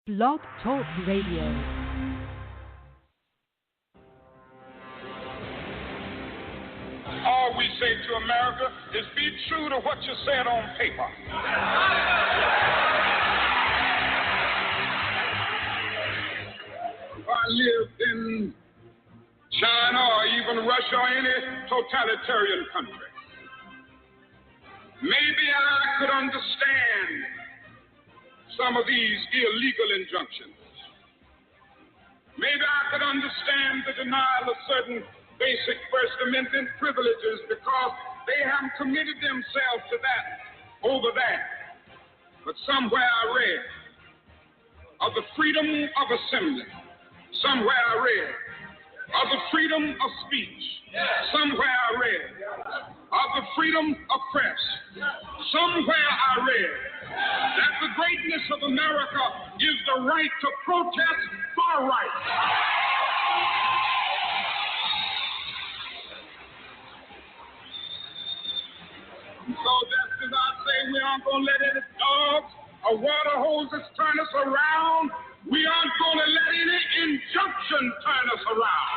Blog Talk Radio. All we say to America is be true to what you said on paper. If I lived in China or even Russia or any totalitarian country, maybe I could understand some of these illegal injunctions. Maybe I could understand the denial of certain basic First Amendment privileges because they haven't committed themselves to that over that. But somewhere I read of the freedom of assembly. Somewhere I read of the freedom of speech. Somewhere I read of the freedom of press. Somewhere I read that the greatness of America is the right to protest for rights. So just as I say, we aren't going to let any dogs or water hoses turn us around, we aren't going to let any injunction turn us around.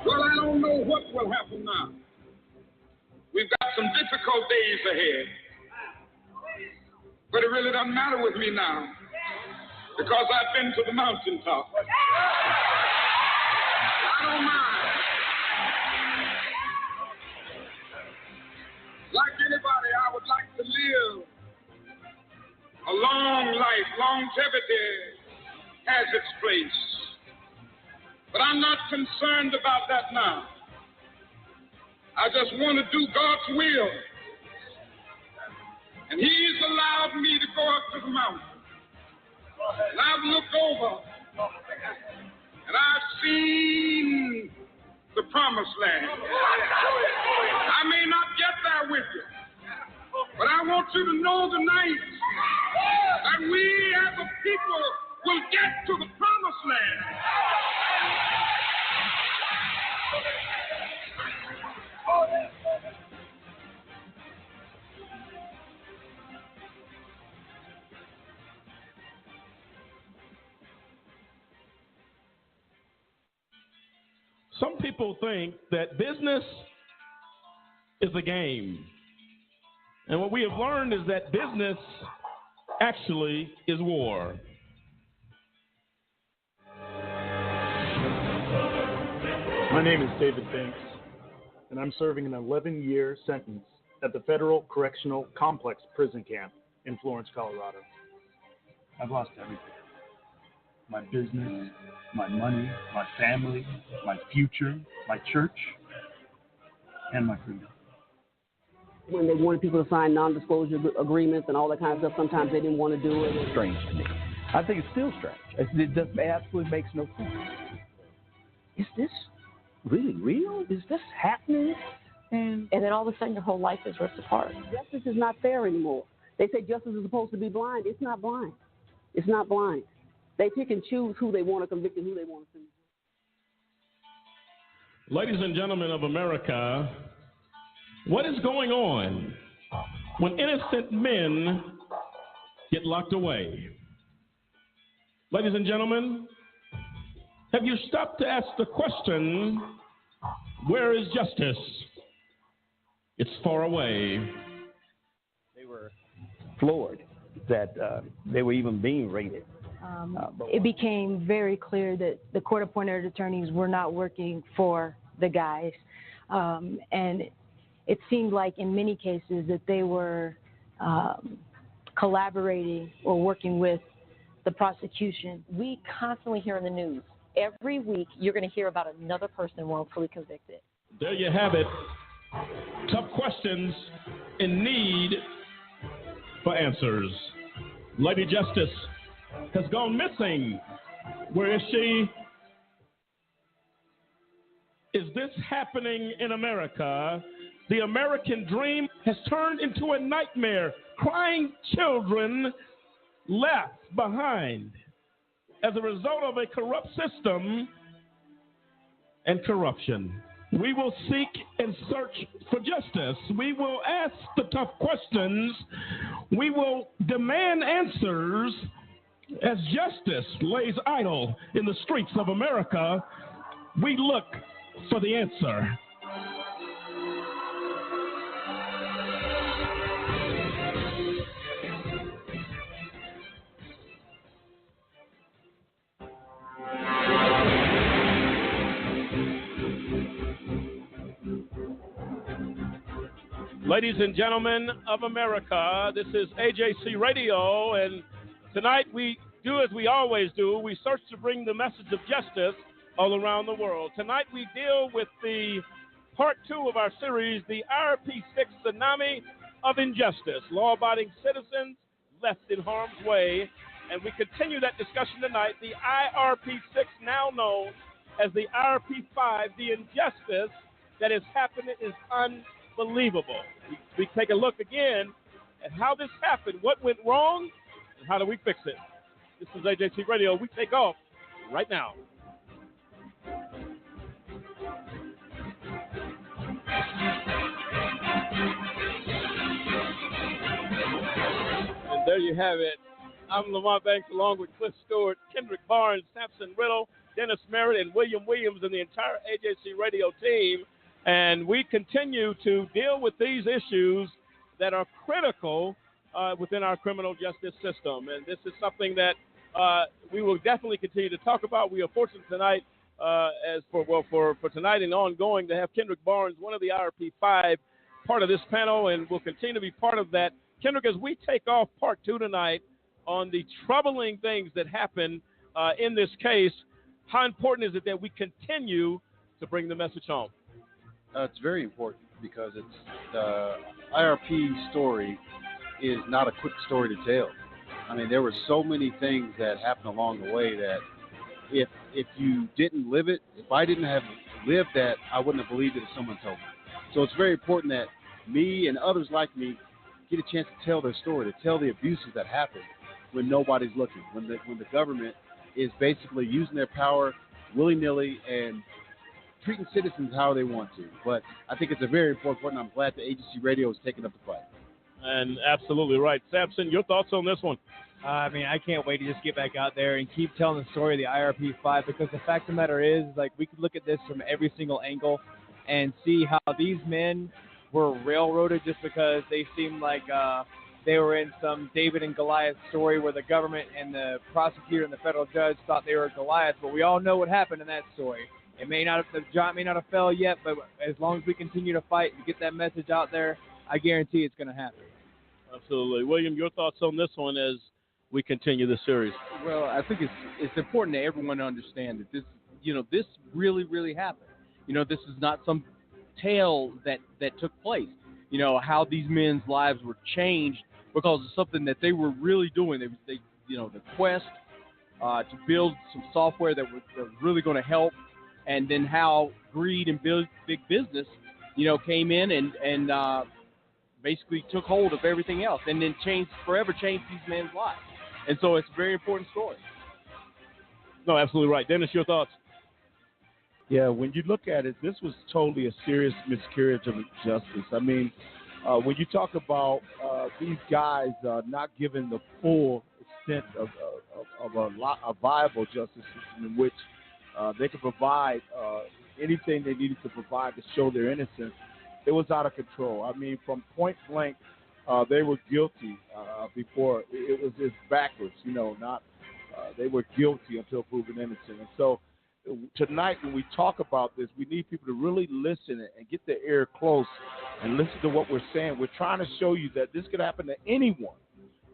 Well, I don't know what will happen now. We've got some difficult days ahead. But it really doesn't matter with me now, because I've been to the mountaintop. I don't mind. Like anybody, I would like to live a long life. Longevity has its place. But I'm not concerned about that now. I just want to do God's will. And He's allowed me to go up to the mountain. And I've looked over, and I've seen the promised land. I may not get there with you, but I want you to know tonight that we as a people will get to the promised land. Some people think that business is a game. And what we have learned is that business actually is war. My name is David Banks, and I'm serving an 11-year sentence at the Federal Correctional Complex Prison Camp in Florence, Colorado. I've lost everything. My business, my money, my family, my future, my church, and my freedom. When they wanted people to sign non-disclosure agreements and all that kind of stuff, sometimes they didn't want to do it. It's strange to me. I think it's still strange. It just absolutely makes no sense. Is this really real? Is this happening? And then all of a sudden your whole life is ripped apart. Justice is not fair anymore. They say justice is supposed to be blind. It's not blind. It's not blind. They pick and choose who they want to convict and who they want to sue. Ladies and gentlemen of America, what is going on when innocent men get locked away? Ladies and gentlemen, have you stopped to ask the question, where is justice? It's far away. They were floored that they were even being raided. It became very clear that the court-appointed attorneys were not working for the guys. And it seemed like in many cases that they were collaborating or working with the prosecution. We constantly hear in the news, every week you're going to hear about another person wrongfully convicted. There you have it. Tough questions in need for answers. Lady Justice has gone missing. Where is she? Is this happening in America? The American dream has turned into a nightmare. Crying children left behind as a result of a corrupt system and corruption. We will seek and search for justice. We will ask the tough questions. We will demand answers as justice lays idle in the streets of America. We look for the answer. Ladies and gentlemen of America, this is AJC Radio, and tonight we do as we always do. We search to bring the message of justice all around the world. Tonight we deal with the part 2 of our series, the IRP6 Tsunami of Injustice, law-abiding citizens left in harm's way. And we continue that discussion tonight. The IRP6, now known as the IRP5, the injustice that has happened is unbelievable. We take a look again at how this happened, what went wrong, and how do we fix it. This is AJC Radio. We take off right now. And there you have it. I'm Lamont Banks along with Cliff Stewart, Kendrick Barnes, Sampson Riddle, Dennis Merritt, and William Williams and the entire AJC Radio team. And we continue to deal with these issues that are critical within our criminal justice system. And this is something that we will definitely continue to talk about. We are fortunate tonight, for tonight and ongoing, to have Kendrick Barnes, one of the IRP5, part of this panel, and will continue to be part of that. Kendrick, as we take off part 2 tonight on the troubling things that happen in this case, how important is it that we continue to bring the message home? It's very important because it's the IRP story is not a quick story to tell. I mean, there were so many things that happened along the way that if you didn't live it, if I didn't have lived that, I wouldn't have believed it if someone told me. So it's very important that me and others like me get a chance to tell their story, to tell the abuses that happen when nobody's looking, when the government is basically using their power willy-nilly and treating citizens how they want to. But I think it's a very important point, and I'm glad the AJC Radio is taking up the fight. And absolutely right. Sampson, your thoughts on this one? I mean, I can't wait to just get back out there and keep telling the story of the IRP5, because the fact of the matter is, like, we could look at this from every single angle and see how these men were railroaded just because they seemed like they were in some David and Goliath story where the government and the prosecutor and the federal judge thought they were Goliath, but we all know what happened in that story. The giant may not have fell yet, but as long as we continue to fight and get that message out there, I guarantee it's going to happen. Absolutely. William, your thoughts on this one as we continue the series? Well, I think it's important that everyone understand that this really, really happened. This is not some tale that took place. How these men's lives were changed because of something that they were really doing. They the quest to build some software that was really going to help. And then how greed and big business, came in and basically took hold of everything else, and then forever changed these men's lives. And so it's a very important story. No, absolutely right. Dennis, your thoughts? Yeah, when you look at it, this was totally a serious miscarriage of justice. I mean, when you talk about these guys not given the full extent of a viable justice system in which they could provide anything they needed to provide to show their innocence, it was out of control. I mean, from point blank, they were guilty before. It's backwards, they were guilty until proven innocent. And so tonight when we talk about this, we need people to really listen and get their ear close and listen to what we're saying. We're trying to show you that this could happen to anyone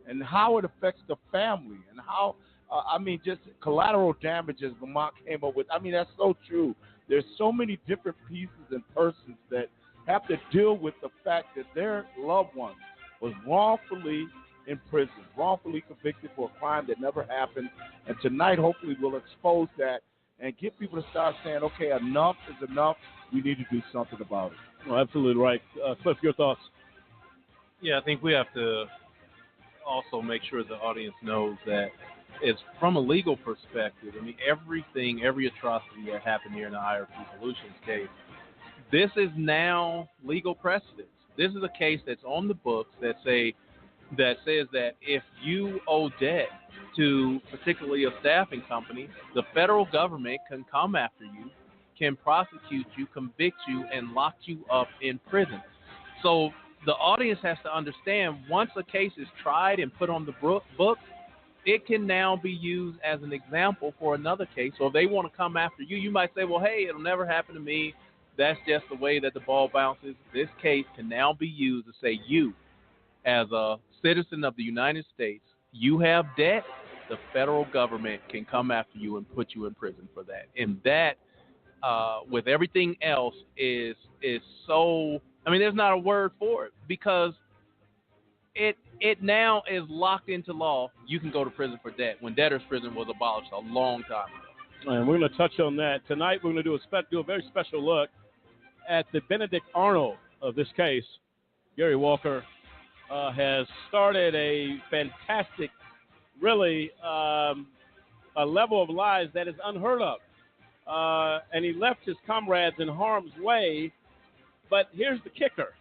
and how it affects the family and how just collateral damages Lamont came up with. I mean, that's so true. There's so many different pieces and persons that have to deal with the fact that their loved one was wrongfully imprisoned, wrongfully convicted for a crime that never happened. And tonight, hopefully, we'll expose that and get people to start saying, okay, enough is enough. We need to do something about it. Well, absolutely right. Cliff, your thoughts? Yeah, I think we have to also make sure the audience knows that it's from a legal perspective. I mean, every atrocity that happened here in the IRP Solutions case This is now legal precedence. This is a case that's on the books that says that if you owe debt to particularly a staffing company, the federal government can come after you, can prosecute you, convict you, and lock you up in prison. So the audience has to understand, once a case is tried and put on the books, it can now be used as an example for another case. So if they want to come after you, you might say, well, hey, it'll never happen to me. That's just the way that the ball bounces. This case can now be used to say, you, as a citizen of the United States, you have debt, the federal government can come after you and put you in prison for that. And that, with everything else, is so, I mean, there's not a word for it, because it now is locked into law. You can go to prison for debt, when debtor's prison was abolished a long time ago. And we're going to touch on that. Tonight we're going to do a very special look at the Benedict Arnold of this case. Gary Walker has started a fantastic, really, a level of lies that is unheard of. And he left his comrades in harm's way. But here's the kicker.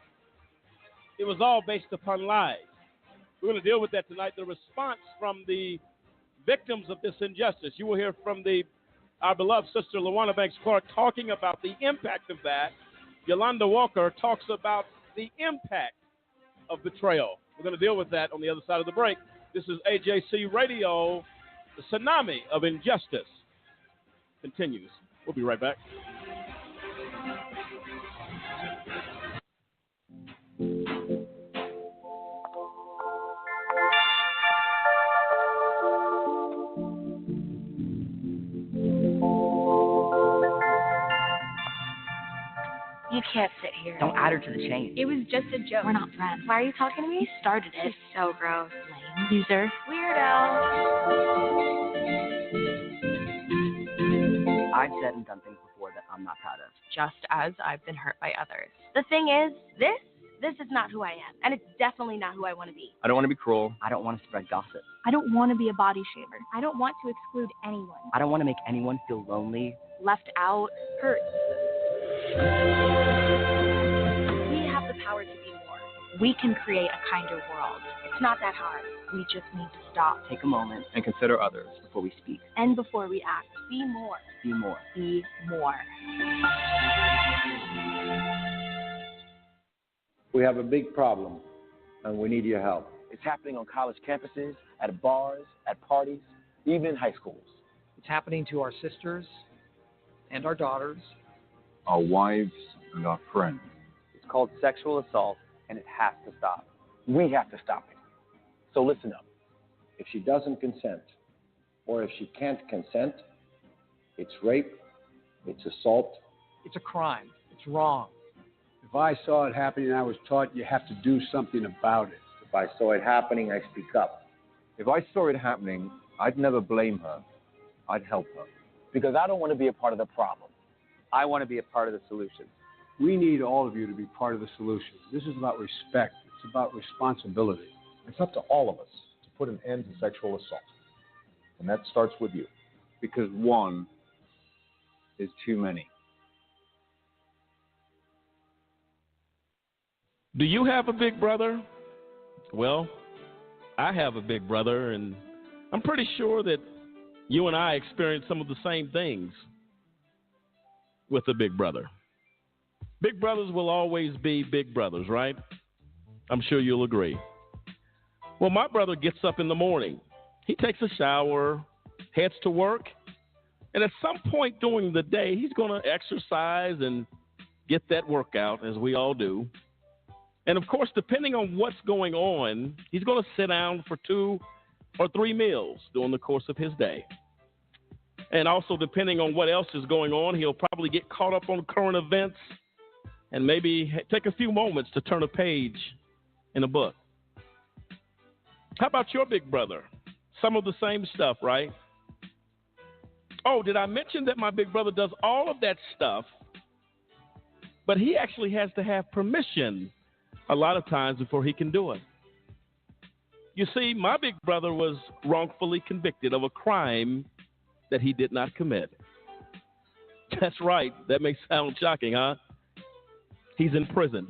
It was all based upon lies. We're going to deal with that tonight. The response from the victims of this injustice. You will hear from our beloved sister, LaWanda Banks Clark, talking about the impact of that. Yolanda Walker talks about the impact of betrayal. We're going to deal with that on the other side of the break. This is AJC Radio. The tsunami of injustice continues. We'll be right back. You can't sit here. Don't add her to the chain. It was just a joke. We're not friends. Why are you talking to me? You started it. It's so gross. Lame. Loser. Weirdo. I've said and done things before that I'm not proud of. Just as I've been hurt by others. The thing is, this is not who I am. And it's definitely not who I want to be. I don't want to be cruel. I don't want to spread gossip. I don't want to be a body shamer. I don't want to exclude anyone. I don't want to make anyone feel lonely, left out, hurt. We have the power to be more. We can create a kinder world. It's not that hard. We just need to stop. Take a moment and consider others before we speak. And before we act. Be more. Be more. Be more. We have a big problem, and we need your help. It's happening on college campuses, at bars, at parties, even in high schools. It's happening to our sisters and our daughters, our wives and our friends. It's called sexual assault, and it has to stop. We have to stop it. So listen up. If she doesn't consent, or if she can't consent, it's rape, it's assault. It's a crime. It's wrong. If I saw it happening, I was taught you have to do something about it. If I saw it happening, I speak up. If I saw it happening, I'd never blame her. I'd help her. Because I don't want to be a part of the problem. I want to be a part of the solution. We need all of you to be part of the solution. This is about respect. It's about responsibility. It's up to all of us to put an end to sexual assault. And that starts with you. Because one is too many. Do you have a big brother? Well, I have a big brother, and I'm pretty sure that you and I experience some of the same things with a big brother. Big brothers will always be big brothers, right? I'm sure you'll agree. Well, my brother gets up in the morning. He takes a shower, heads to work, and at some point during the day, he's going to exercise and get that workout, as we all do. And, of course, depending on what's going on, he's going to sit down for 2 or 3 meals during the course of his day. And also, depending on what else is going on, he'll probably get caught up on current events and maybe take a few moments to turn a page in a book. How about your big brother? Some of the same stuff, right? Oh, did I mention that my big brother does all of that stuff, but he actually has to have permission a lot of times before he can do it? You see, my big brother was wrongfully convicted of a crime that he did not commit. That's right. That may sound shocking, huh? He's in prison.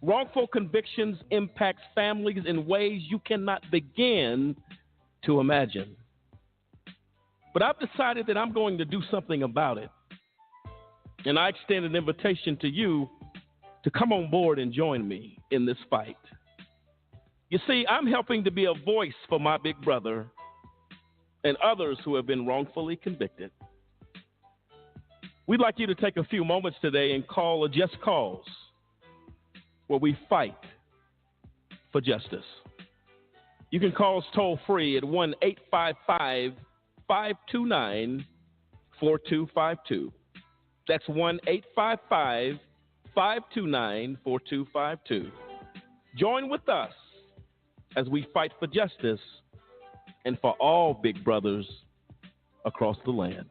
Wrongful convictions impact families in ways you cannot begin to imagine. But I've decided that I'm going to do something about it. And I extend an invitation to you to come on board and join me in this fight. You see, I'm helping to be a voice for my big brother and others who have been wrongfully convicted. We'd like you to take a few moments today and call a Just Cause, where we fight for justice. You can call us toll free at 1-855-529-4252. That's 1-855-529-4252. Join with us as we fight for justice and for all big brothers across the land.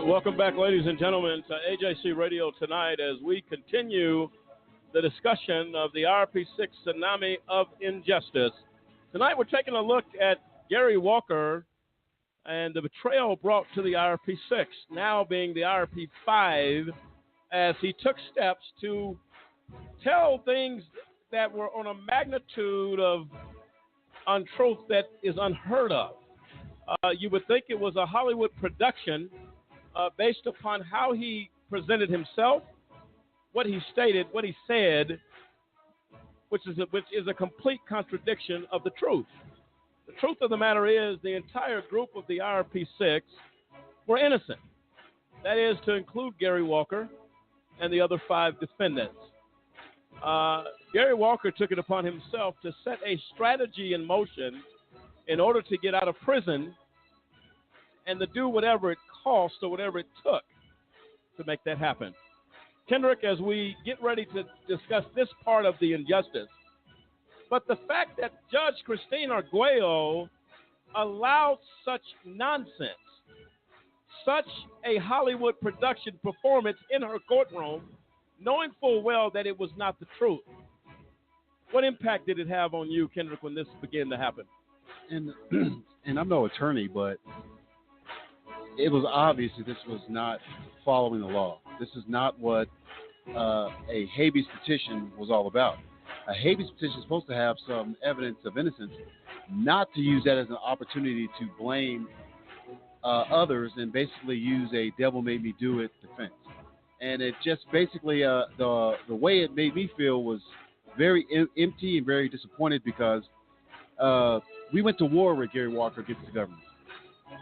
Welcome back, ladies and gentlemen, to AJC Radio tonight as we continue the discussion of the IRP6 Tsunami of Injustice. Tonight we're taking a look at Gary Walker and the betrayal brought to the IRP6, now being the IRP5, as he took steps to tell things that were on a magnitude of untruth that is unheard of. You would think it was a Hollywood production based upon how he presented himself, what he stated, what he said, which is a complete contradiction of the truth. The truth of the matter is the entire group of the IRP6 were innocent. That is to include Gary Walker and the other 5 defendants. Gary Walker took it upon himself to set a strategy in motion in order to get out of prison and to do whatever it cost or whatever it took to make that happen. Kendrick, as we get ready to discuss this part of the injustice, but the fact that Judge Christine Arguello allowed such nonsense, such a Hollywood production performance in her courtroom, knowing full well that it was not the truth. What impact did it have on you, Kendrick, when this began to happen? And I'm no attorney, but it was obvious that this was not following the law. This is not what a habeas petition was all about. A habeas petition is supposed to have some evidence of innocence, not to use that as an opportunity to blame others and basically use a devil made me do it defense. And it just basically, the way it made me feel was very empty and very disappointed because we went to war with Gary Walker against the government.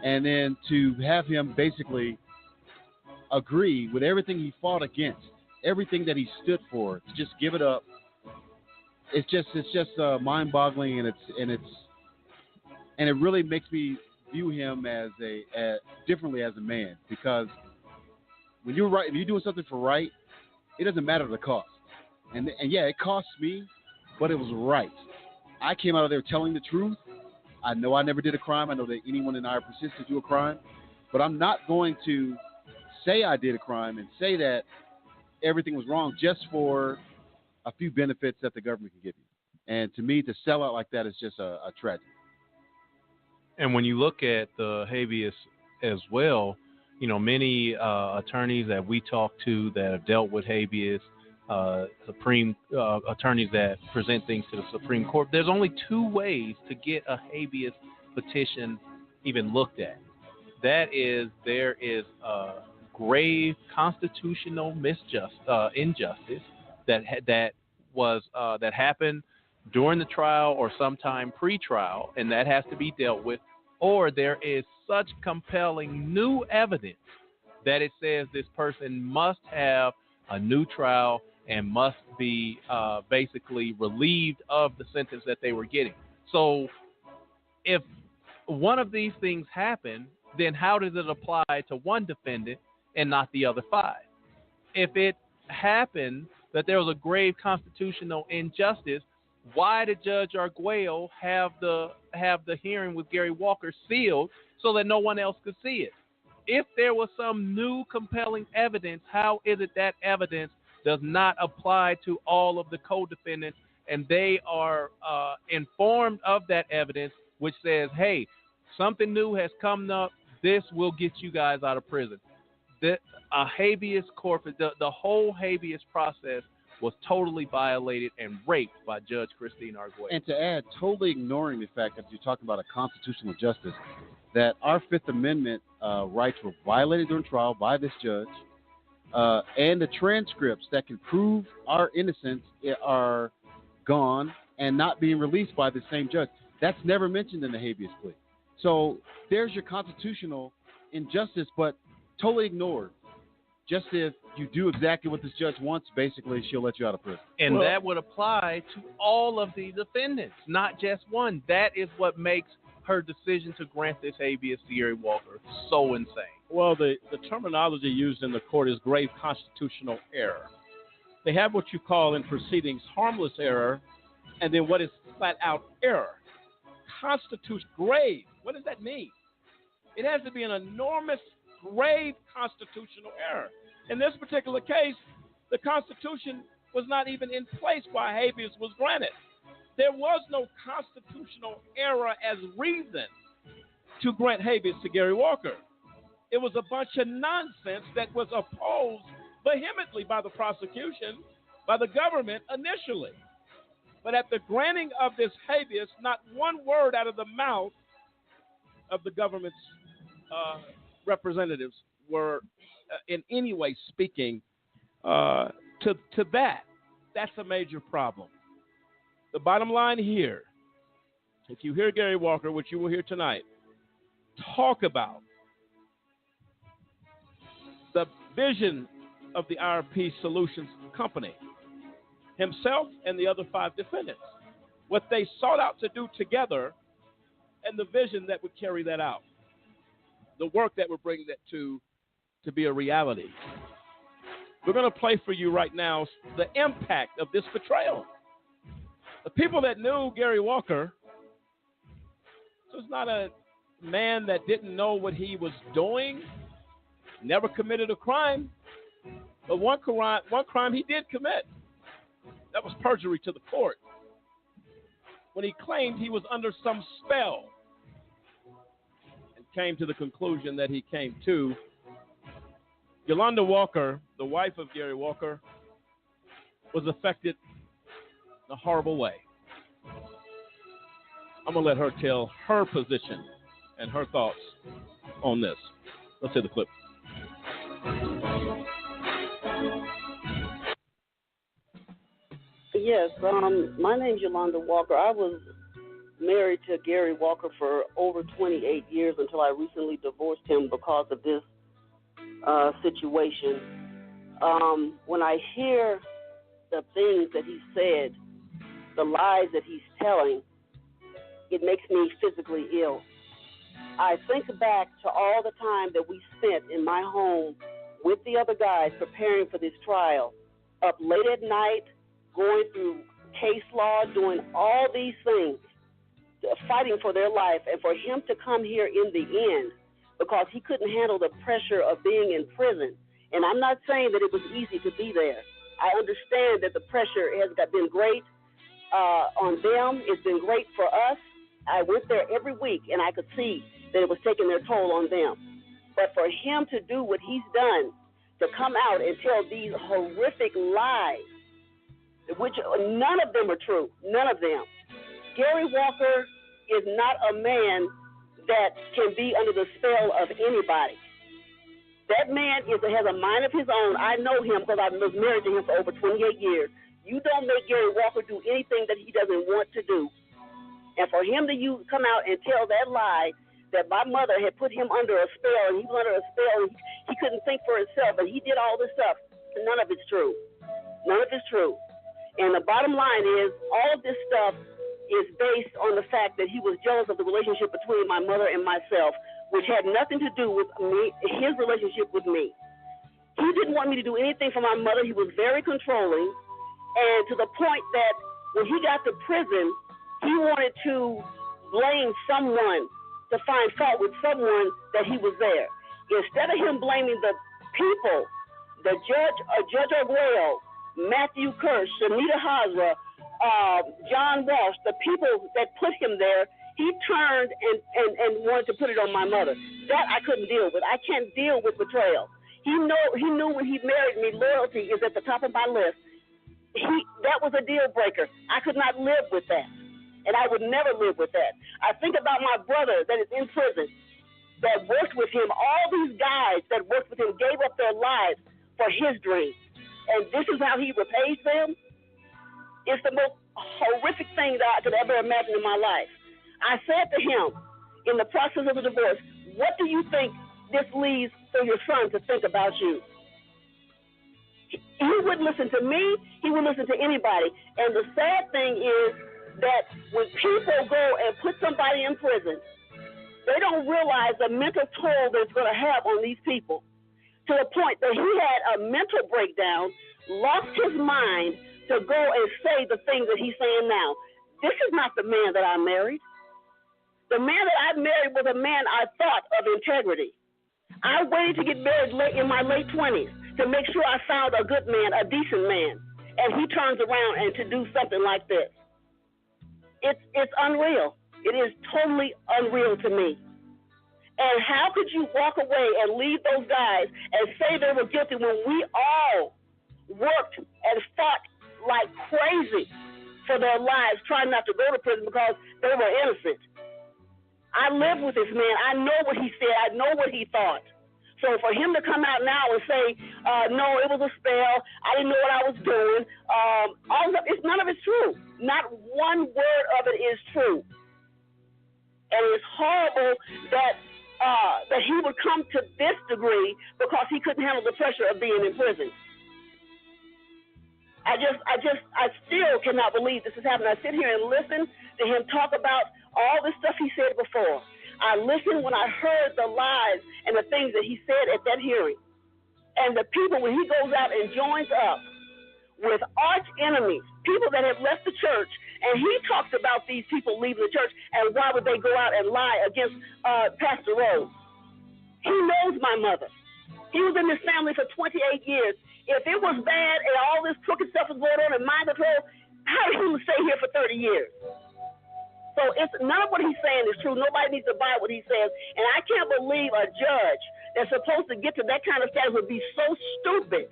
And then to have him basically agree with everything he fought against, everything that he stood for, to just give it up, it's just mind-boggling, and it really makes me view him as differently as a man, because when you're right, if you're doing something for right, it doesn't matter the cost. And yeah, it cost me, but it was right. I came out of there telling the truth. I know I never did a crime. I know that anyone in IRP6 could do a crime, but I'm not going to say I did a crime and say that everything was wrong just for a few benefits that the government can give you. And to me, to sell out like that is just a tragedy. And when you look at the habeas as well, you know, many attorneys that we talk to that have dealt with habeas, Supreme attorneys that present things to the Supreme Court, there's only 2 ways to get a habeas petition even looked at. That is, there is grave constitutional injustice that happened during the trial or sometime pre-trial, and that has to be dealt with, or there is such compelling new evidence that it says this person must have a new trial and must be basically relieved of the sentence that they were getting. So if one of these things happen, then how does it apply to one defendant and not the other 5? If it happened that there was a grave constitutional injustice, why did Judge Arguello have the hearing with Gary Walker sealed so that no one else could see it? if there was some new compelling evidence, how is it that evidence does not apply to all of the co-defendants, and they are informed of that evidence, which says, hey, something new has come up. This will get you guys out of prison. Habeas corpus, the whole habeas process was totally violated and raped by Judge Christine Arguelles. And to add, totally ignoring the fact that you're talking about a constitutional justice, that our Fifth Amendment rights were violated during trial by this judge, and the transcripts that can prove our innocence are gone and not being released by the same judge. That's never mentioned in the habeas plea. So there's your constitutional injustice, but totally ignored. Just if you do exactly what this judge wants, basically she'll let you out of prison. And that would apply to all of the defendants, not just one. That is what makes her decision to grant this habeas to Gary Walker so insane. Well, the terminology used in the court is grave constitutional error. They have what you call in proceedings harmless error, and then what is flat out error. Grave. What does that mean? It has to be an enormous, grave constitutional error. In this particular case, the Constitution was not even in place while habeas was granted. There was no constitutional error as reason to grant habeas to Gary Walker. It was a bunch of nonsense that was opposed vehemently by the prosecution, by the government initially. But at the granting of this habeas, not one word out of the mouth of the government's representatives were in any way speaking to that. That's a major problem. The bottom line here, if you hear Gary Walker, which you will hear tonight, talk about the vision of the IRP Solutions Company, himself and the other 5 defendants, what they sought out to do together, and the vision that would carry that out, the work that would bring that to be a reality. We're going to play for you right now the impact of this betrayal. The people that knew Gary Walker, was not a man that didn't know what he was doing, never committed a crime, but one crime he did commit. That was perjury to the court, when he claimed he was under some spell and came to the conclusion that he came to. Yolanda Walker, the wife of Gary Walker, was affected in a horrible way. I'm going to let her tell her position and her thoughts on this. Let's hear the clip. Yes, my name's Yolanda Walker. I was married to Gary Walker for over 28 years until I recently divorced him because of this situation. When I hear the things that he said, the lies that he's telling, it makes me physically ill. I think back to all the time that we spent in my home with the other guys preparing for this trial, up late at night, going through case law, doing all these things, fighting for their life, and for him to come here in the end because he couldn't handle the pressure of being in prison. And I'm not saying that it was easy to be there. I understand that the pressure has been great on them. It's been great for us. I went there every week, and I could see that it was taking their toll on them. But for him to do what he's done, to come out and tell these horrific lies, which none of them are true, none of them. Gary Walker is not a man that can be under the spell of anybody. That man has a mind of his own. I know him because I was married to him for over 28 years. You don't make Gary Walker do anything that he doesn't want to do. And for him to come out and tell that lie that my mother had put him under a spell, and he was under a spell, and he couldn't think for himself, and he did all this stuff, none of it's true. None of it's true. And the bottom line is, all of this stuff is based on the fact that he was jealous of the relationship between my mother and myself, which had nothing to do with me, his relationship with me. He didn't want me to do anything for my mother. He was very controlling, and to the point that when he got to prison, he wanted to blame someone, to find fault with someone that he was there. instead of him blaming the people, the Judge Arguello, Matthew Kirsch, Shanita Hazra, John Walsh, the people that put him there, he turned and wanted to put it on my mother. That I couldn't deal with. I can't deal with betrayal. He knew when he married me, loyalty is at the top of my list. That was a deal breaker. I could not live with that, and I would never live with that. I think about my brother that is in prison, that worked with him. All these guys that worked with him gave up their lives for his dream, and this is how he repays them. It's the most horrific thing that I could ever imagine in my life. I said to him in the process of the divorce, what do you think this leaves for your son to think about you? He wouldn't listen to me. He wouldn't listen to anybody. And the sad thing is that when people go and put somebody in prison, they don't realize the mental toll that it's going to have on these people, to the point that he had a mental breakdown, lost his mind to go and say the things that he's saying now. This is not the man that I married. The man that I married was a man I thought of integrity. I waited to get married in my late 20s to make sure I found a good man, a decent man. And he turns around and to do something like this. It's unreal. It is totally unreal to me. And how could you walk away and leave those guys and say they were guilty when we all worked and fought like crazy for their lives, trying not to go to prison because they were innocent? I lived with this man. I know what he said. I know what he thought. So for him to come out now and say, no, it was a spell, I didn't know what I was doing, none of it's true. Not one word of it is true. And it's horrible that he would come to this degree because he couldn't handle the pressure of being in prison. I still cannot believe this is happening. I sit here and listen to him talk about all the stuff he said before. I listened when I heard the lies and the things that he said at that hearing. And the people, when he goes out and joins up with arch enemies, people that have left the church, and he talks about these people leaving the church and why would they go out and lie against Pastor Rose. He knows my mother. He was in this family for 28 years. If it was bad and all this crooked stuff was going on in mind control, how did he stay here for 30 years? So none of what he's saying is true. Nobody needs to buy what he says. And I can't believe a judge that's supposed to get to that kind of status would be so stupid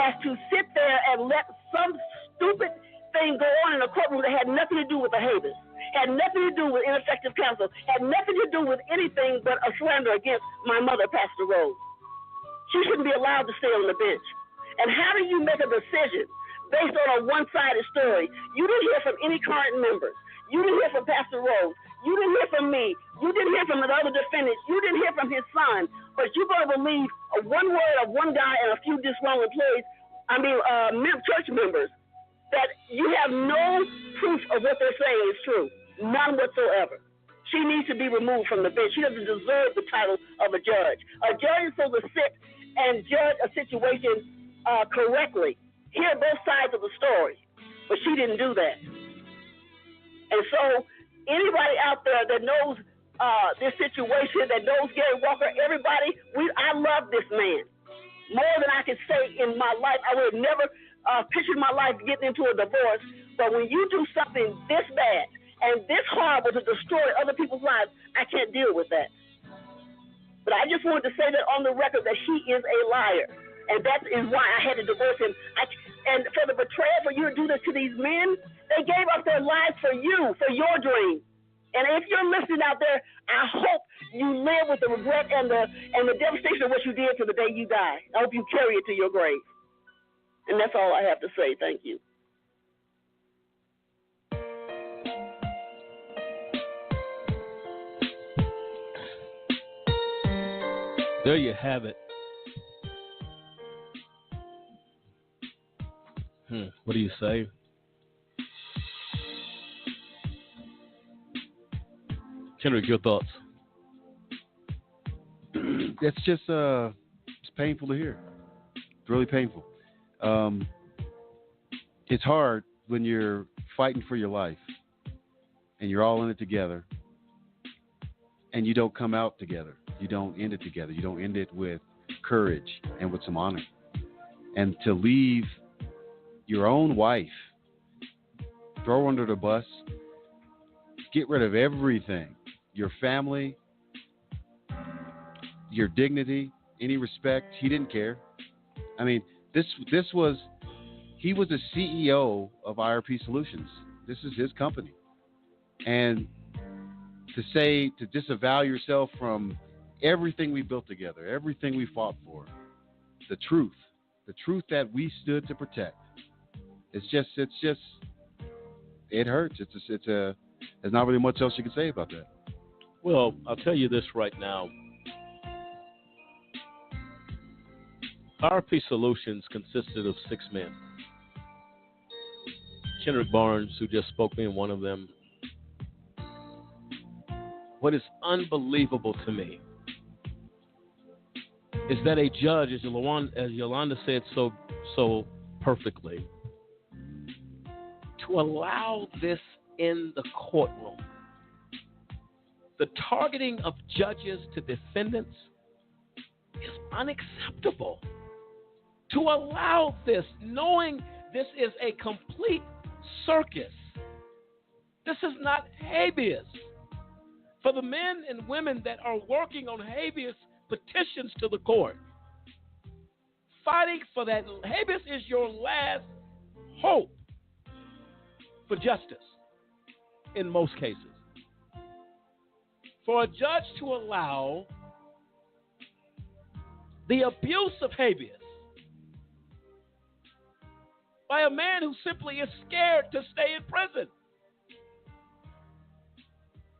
as to sit there and let some stupid thing go on in a courtroom that had nothing to do with the habeas, had nothing to do with ineffective counsel, had nothing to do with anything but a slander against my mother, Pastor Rose. She shouldn't be allowed to stay on the bench. And how do you make a decision based on a one-sided story? You didn't hear from any current members. You didn't hear from Pastor Rose. You didn't hear from me. You didn't hear from the other defendants. You didn't hear from his son. But you're going to believe one word of one guy and a few disgruntled employees, church members, that you have no proof of what they're saying is true. None whatsoever. She needs to be removed from the bench. She doesn't deserve the title of a judge. A judge is supposed to sit and judge a situation correctly, hear both sides of the story. But she didn't do that. And so anybody out there that knows this situation, that knows Gary Walker, everybody, I love this man. More than I can say in my life. I would have never pictured my life getting into a divorce. But when you do something this bad and this horrible to destroy other people's lives, I can't deal with that. But I just wanted to say that on the record that he is a liar. And that is why I had to divorce him. And for the betrayal, for you to do this to these men, they gave up their lives for you, for your dream. And if you're listening out there, I hope you live with the regret and the devastation of what you did to the day you die. I hope you carry it to your grave. And that's all I have to say. Thank you. There you have it. What do you say? Kendrick, your thoughts? It's just it's painful to hear. It's really painful. It's hard when you're fighting for your life and you're all in it together and you don't come out together. You don't end it together. You don't end it with courage and with some honor. And to leave your own wife, throw her under the bus, get rid of everything, your family, your dignity, any respect. He didn't care. I mean, he was the CEO of IRP Solutions. This is his company. And to disavow yourself from everything we built together, everything we fought for, the truth that we stood to protect. It hurts. There's not really much else you can say about that. Well, I'll tell you this right now. IRP Solutions consisted of 6 men. Kendrick Barnes, who just spoke, being one of them. What is unbelievable to me is that a judge, as Yolanda said so perfectly, to allow this in the courtroom, the targeting of judges to defendants is unacceptable. To allow this, knowing this is a complete circus. This is not habeas. For the men and women that are working on habeas petitions to the court, fighting for that, habeas is your last hope for justice in most cases. For a judge to allow the abuse of habeas by a man who simply is scared to stay in prison,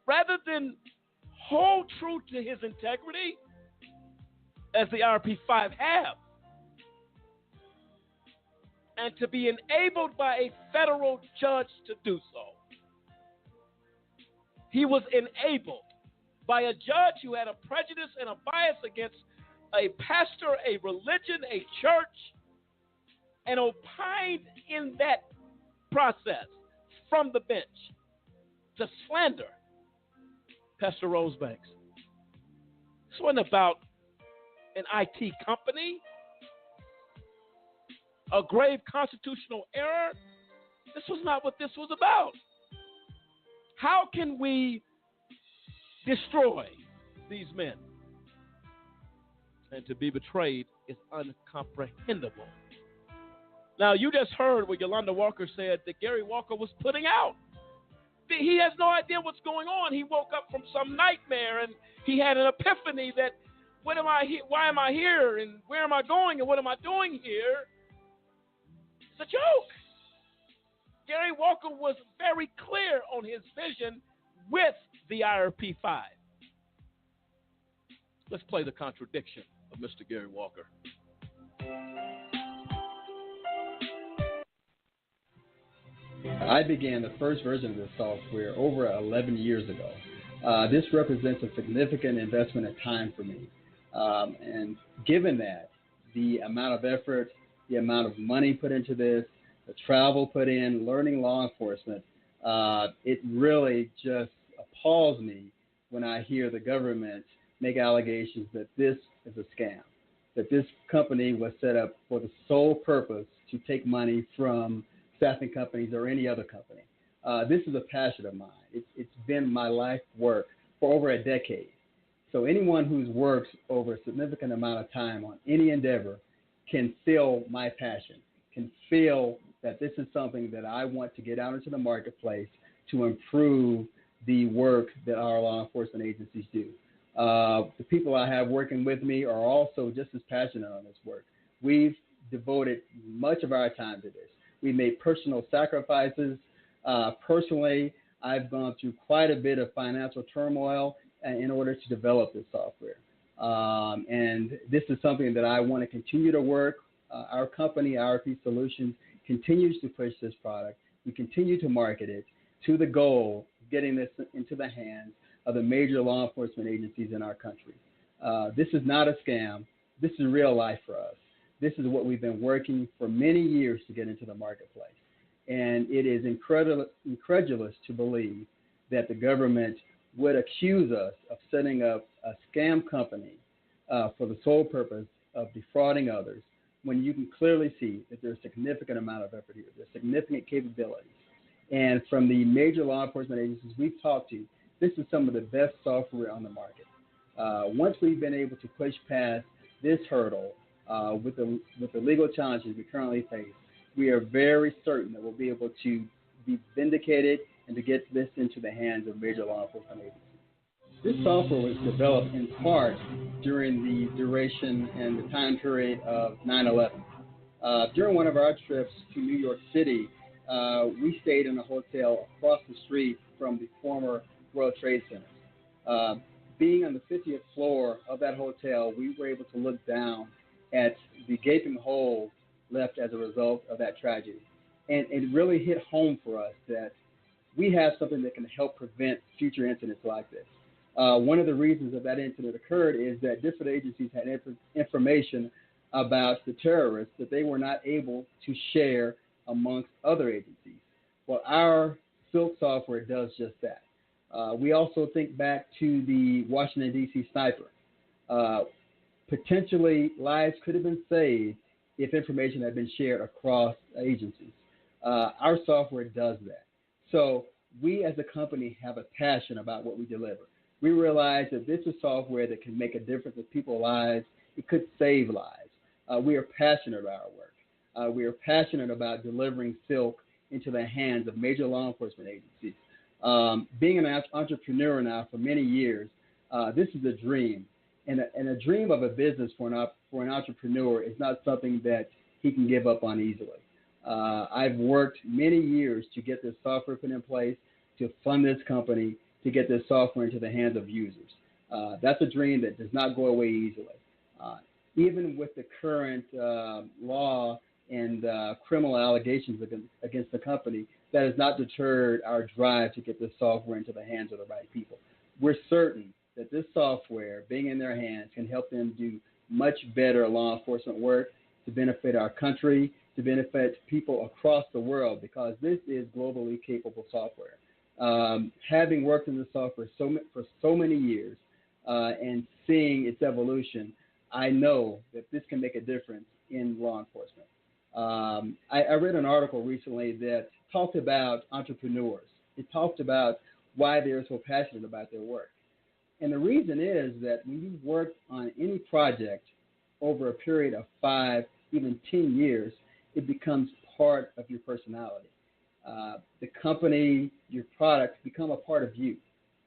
rather than hold true to his integrity, as the IRP5 have, and to be enabled by a federal judge to do so. He was enabled by a judge who had a prejudice and a bias against a pastor, a religion, a church, and opined in that process from the bench to slander Pastor Rose Banks. This wasn't about an IT company, a grave constitutional error. This was not what this was about. How can we destroy these men? And to be betrayed is incomprehensible. Now, you just heard what Yolanda Walker said that Gary Walker was putting out. He has no idea what's going on. He woke up from some nightmare and he had an epiphany that, why am I here, and where am I going, and what am I doing here? It's a joke. Gary Walker was very clear on his vision with the IRP5. Let's play the contradiction of Mr. Gary Walker. I began the first version of this software over 11 years ago. This represents a significant investment of time for me. And given that, the amount of effort, the amount of money put into this, the travel put in, learning law enforcement, it really just appalls me when I hear the government make allegations that this is a scam, that this company was set up for the sole purpose to take money from staffing companies or any other company. This is a passion of mine. It's been my life work for over a decade. So anyone who's worked over a significant amount of time on any endeavor can feel my passion, can feel that this is something that I want to get out into the marketplace to improve the work that our law enforcement agencies do. The people I have working with me are also just as passionate on this work. We've devoted much of our time to this. We made personal sacrifices. Personally, I've gone through quite a bit of financial turmoil in order to develop this software. And this is something that I want to continue to work. Our company, IRP Solutions, continues to push this product. We continue to market it to the goal of getting this into the hands of the major law enforcement agencies in our country. This is not a scam. This is real life for us. This is what we've been working for many years to get into the marketplace. And it is incredulous to believe that the government would accuse us of setting up a scam company for the sole purpose of defrauding others, when you can clearly see that there's a significant amount of effort here, there's significant capabilities. And from the major law enforcement agencies we've talked to, this is some of the best software on the market. Once we've been able to push past this hurdle with the legal challenges we currently face, we are very certain that we'll be able to be vindicated and to get this into the hands of major law enforcement agencies. This software was developed in part during the duration and the time period of 9/11. During one of our trips to New York City, we stayed in a hotel across the street from the former World Trade Center. Being on the 50th floor of that hotel, we were able to look down at the gaping hole left as a result of that tragedy. And it really hit home for us that we have something that can help prevent future incidents like this. One of the reasons that incident occurred is that different agencies had information about the terrorists that they were not able to share amongst other agencies. Well, our Silk software does just that. We also think back to the Washington, D.C. sniper. Potentially, lives could have been saved if information had been shared across agencies. Our software does that. So we as a company have a passion about what we deliver. We realize that this is software that can make a difference in people's lives. It could save lives. We are passionate about our work. We are passionate about delivering Silk into the hands of major law enforcement agencies. Being an entrepreneur now for many years, this is a dream. And a dream of a business for an entrepreneur is not something that he can give up on easily. I've worked many years to get this software put in place, to fund this company, to get this software into the hands of users. That's a dream that does not go away easily. Even with the current law and criminal allegations against the company, that has not deterred our drive to get this software into the hands of the right people. We're certain that this software, being in their hands, can help them do much better law enforcement work to benefit our country, to benefit people across the world, because this is globally capable software. Having worked in the software for so many years and seeing its evolution, I know that this can make a difference in law enforcement. I read an article recently that talked about entrepreneurs. It talked about why they're so passionate about their work. And the reason is that when you work on any project over a period of 5, even 10 years, it becomes part of your personality. The company, your products become a part of you.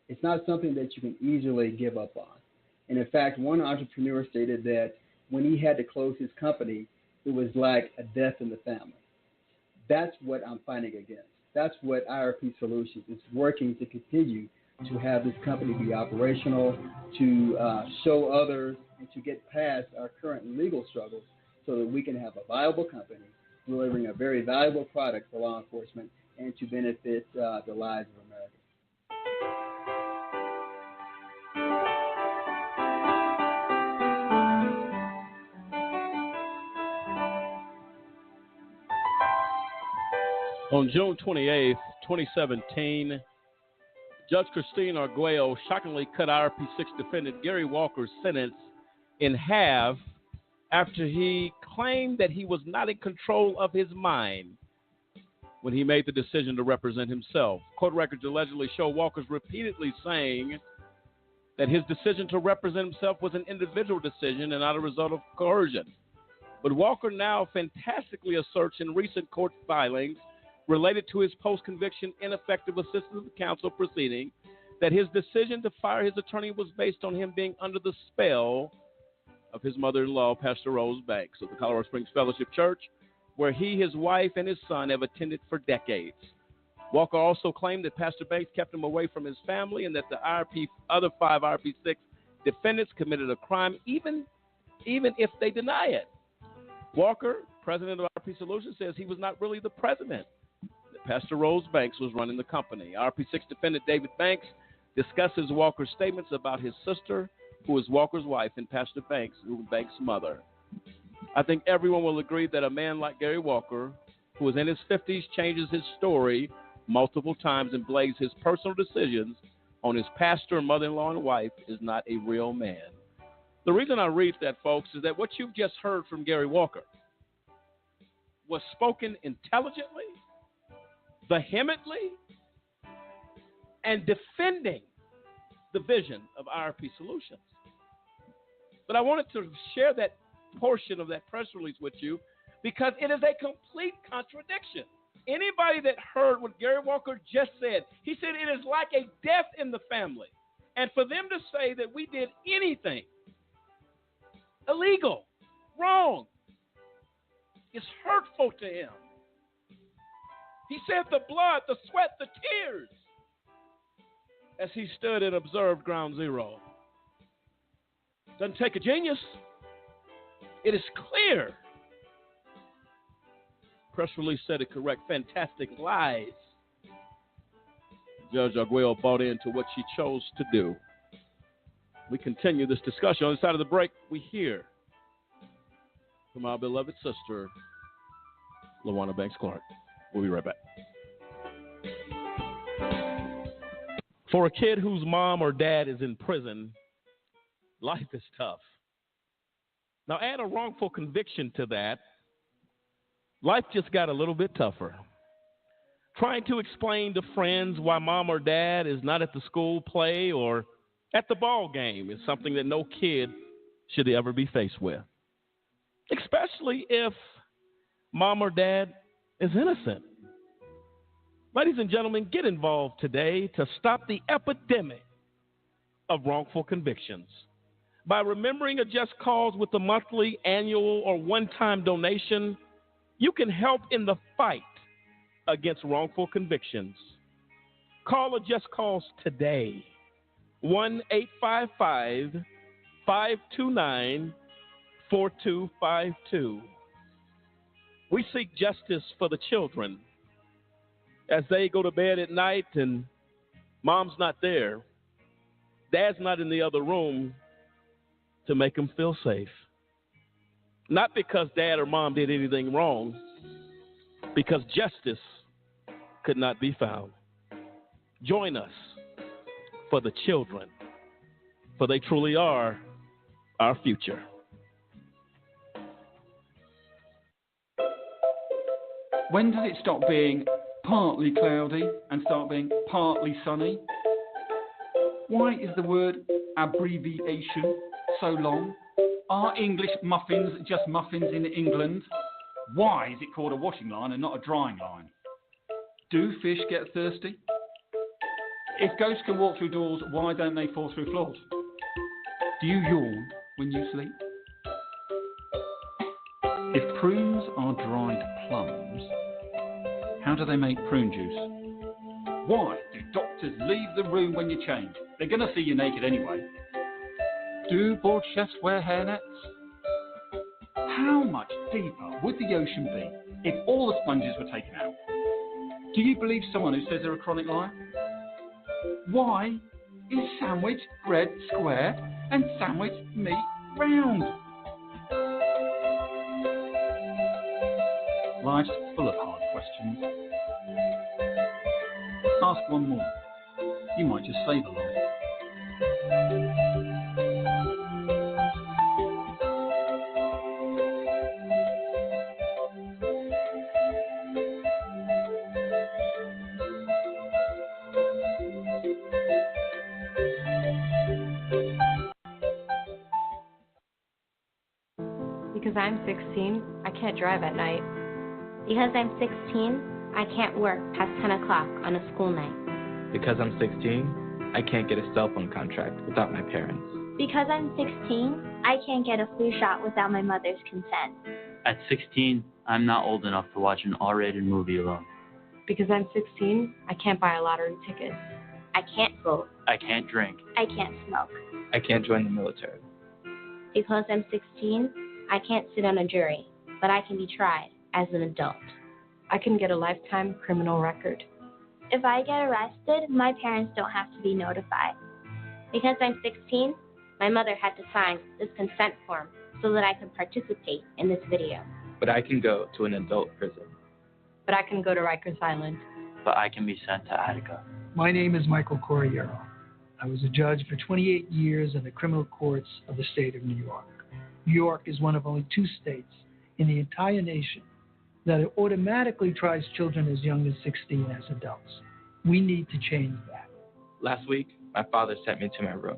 It's not something that you can easily give up on. And in fact, one entrepreneur stated that when he had to close his company, it was like a death in the family. That's what I'm fighting against. That's what IRP Solutions is working to continue to have this company be operational, to show others, and to get past our current legal struggles so that we can have a viable company delivering a very valuable product for law enforcement and to benefit the lives of Americans. On June 28th, 2017, Judge Christine Arguello shockingly cut IRP6 defendant Gary Walker's sentence in half after he claimed that he was not in control of his mind when he made the decision to represent himself. Court records allegedly show Walker's repeatedly saying that his decision to represent himself was an individual decision and not a result of coercion. But Walker now fantastically asserts in recent court filings related to his post-conviction ineffective assistance of counsel proceeding that his decision to fire his attorney was based on him being under the spell of his mother-in-law, Pastor Rose Banks of the Colorado Springs Fellowship Church, where he, his wife, and his son have attended for decades. Walker also claimed that Pastor Banks kept him away from his family and that the other 5 IRP6 defendants committed a crime even if they deny it. Walker, president of IRP Solutions, says he was not really the president. Pastor Rose Banks was running the company. IRP6 defendant David Banks discusses Walker's statements about his sister, who is Walker's wife, and Pastor Banks, who is Banks' mother. I think everyone will agree that a man like Gary Walker, who is in his 50s, changes his story multiple times and blames his personal decisions on his pastor, mother-in-law, and wife is not a real man. The reason I read that, folks, is that what you've just heard from Gary Walker was spoken intelligently, vehemently, and defending the vision of IRP Solutions. But I wanted to share that portion of that press release with you because it is a complete contradiction. Anybody that heard what Gary Walker just said, he said it is like a death in the family. And for them to say that we did anything illegal, wrong, is hurtful to him. He said the blood, the sweat, the tears, as he stood and observed Ground Zero. Doesn't take a genius. It is clear. Press release said it correct. Fantastic lies. Judge Arguello bought into what she chose to do. We continue this discussion. On the side of the break, we hear from our beloved sister, LaWanda Banks Clark. We'll be right back. For a kid whose mom or dad is in prison, life is tough. Now add a wrongful conviction to that. Life just got a little bit tougher. Trying to explain to friends why mom or dad is not at the school play or at the ball game is something that no kid should ever be faced with. Especially if mom or dad is innocent. Ladies and gentlemen, get involved today to stop the epidemic of wrongful convictions. By remembering a Just Cause with a monthly, annual, or one-time donation, you can help in the fight against wrongful convictions. Call a Just Cause today. 1-855-529-4252. We seek justice for the children as they go to bed at night and mom's not there, dad's not in the other room to make them feel safe. Not because dad or mom did anything wrong, because justice could not be found. Join us for the children, for they truly are our future. When does it stop being partly cloudy and start being partly sunny? Why is the word abbreviation so long? Are English muffins just muffins in England? Why is it called a washing line and not a drying line? Do fish get thirsty? If ghosts can walk through doors, why don't they fall through floors? Do you yawn when you sleep? If prunes are dried plums, how do they make prune juice? Why do doctors leave the room when you change? They're going to see you naked anyway. Do board chefs wear hairnets? How much deeper would the ocean be if all the sponges were taken out? Do you believe someone who says they're a chronic liar? Why is sandwich bread square and sandwich meat round? Life's full of hard questions. Ask one more. You might just save a life. Because I'm 16, I can't drive at night. Because I'm 16, I can't work past 10 o'clock on a school night. Because I'm 16, I can't get a cell phone contract without my parents. Because I'm 16, I can't get a flu shot without my mother's consent. At 16, I'm not old enough to watch an R-rated movie alone. Because I'm 16, I can't buy a lottery ticket. I can't vote. I can't drink. I can't smoke. I can't join the military. Because I'm 16, I can't sit on a jury, but I can be tried as an adult. I can get a lifetime criminal record. If I get arrested, my parents don't have to be notified. Because I'm 16, my mother had to sign this consent form so that I could participate in this video. But I can go to an adult prison. But I can go to Rikers Island. But I can be sent to Attica. My name is Michael Corriero. I was a judge for 28 years in the criminal courts of the state of New York. New York is one of only 2 states in the entire nation that automatically tries children as young as 16 as adults. We need to change that. Last week, my father sent me to my room.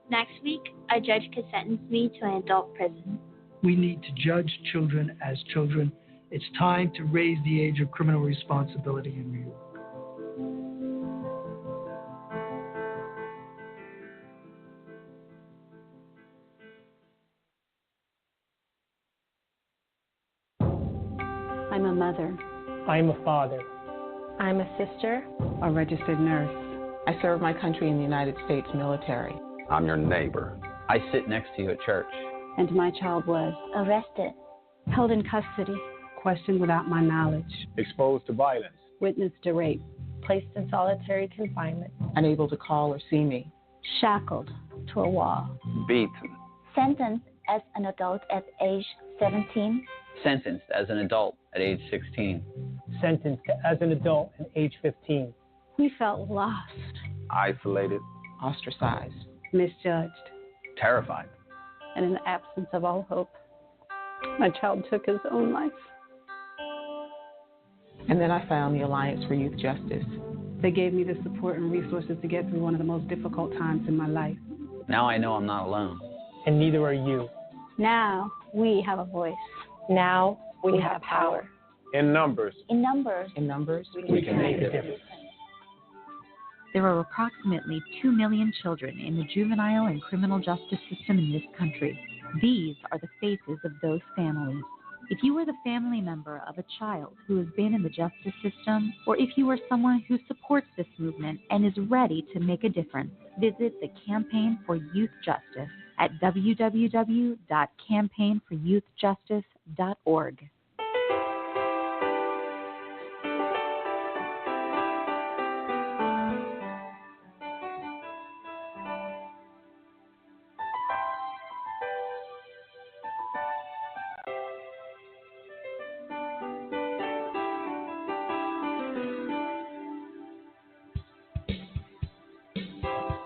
Next week, a judge could sentence me to an adult prison. We need to judge children as children. It's time to raise the age of criminal responsibility in New York. I'm a mother. I'm a father. I'm a sister. A registered nurse. I serve my country in the United States military. I'm your neighbor. I sit next to you at church. And my child was arrested, held in custody, questioned without my knowledge, Exposed to violence. witnessed to rape, placed in solitary confinement, unable to call or see me, shackled to a wall, Beaten. sentenced as an adult at age 17, Sentenced as an adult at age 16. sentenced as an adult at age 15. We felt lost, Isolated. Ostracized. misjudged, Terrified. and in the absence of all hope, my child took his own life. And then I found the Alliance for Youth Justice. They gave me the support and resources to get through one of the most difficult times in my life. Now I know I'm not alone. And neither are you. now we have a voice. now we have power. In numbers. In numbers, In numbers, We can make a difference. There are approximately 2 million children in the juvenile and criminal justice system in this country. These are the faces of those families. If you are the family member of a child who has been in the justice system, or if you are someone who supports this movement and is ready to make a difference, visit the Campaign for Youth Justice at www.campaignforyouthjustice.org.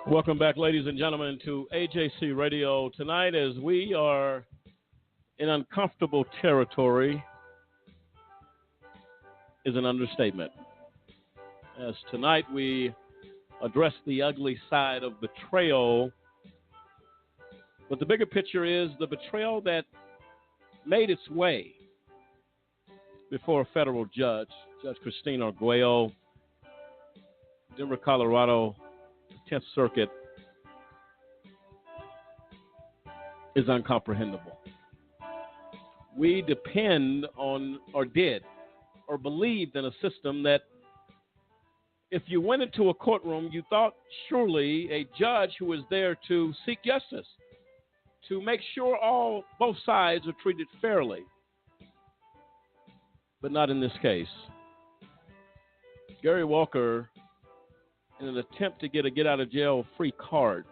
Welcome back, ladies and gentlemen, to AJC Radio. Tonight, as we are in uncomfortable territory, is an understatement. As tonight we address the ugly side of betrayal, but the bigger picture is the betrayal that made its way before a federal judge, Judge Christine Arguello, Denver, Colorado, 10th Circuit, is incomprehensible. We depend on, or did, or believed in a system that if you went into a courtroom, you thought surely a judge who was there to seek justice, to make sure both sides are treated fairly. But not in this case. Gary Walker, in an attempt to get a get-out-of-jail-free card,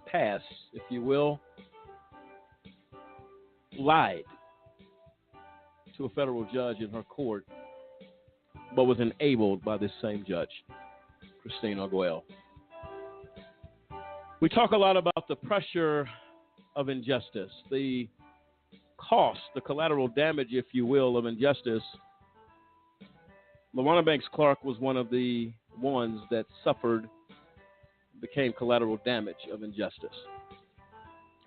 pass, if you will, lied to a federal judge in her court, but was enabled by this same judge, Christine Arguello. We talk a lot about the pressure of injustice, the cost, the collateral damage, if you will, of injustice. Lamont Banks Clark was one of the ones that became collateral damage of injustice.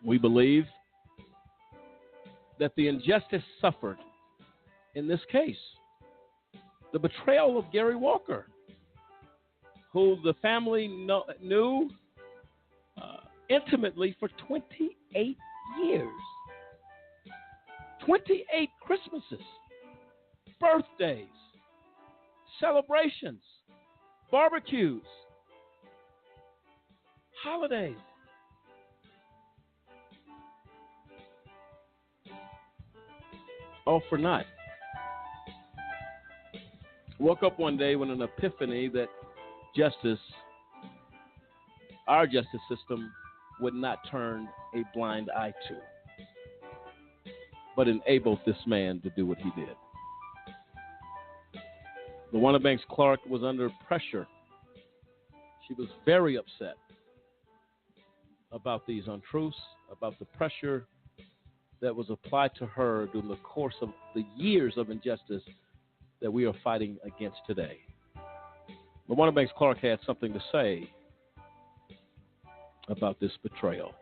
We believe that the injustice suffered in this case, the betrayal of Gary Walker, who the family knew intimately for 28 years. 28 Christmases, birthdays, celebrations, barbecues, holidays. All for naught. Woke up one day with an epiphany that justice, our justice system, would not turn a blind eye to, but enabled this man to do what he did. LaWanda Banks Clark was under pressure. She was very upset about these untruths, about the pressure that was applied to her during the course of the years of injustice that we are fighting against today. Lamont Banks Clark had something to say about this betrayal.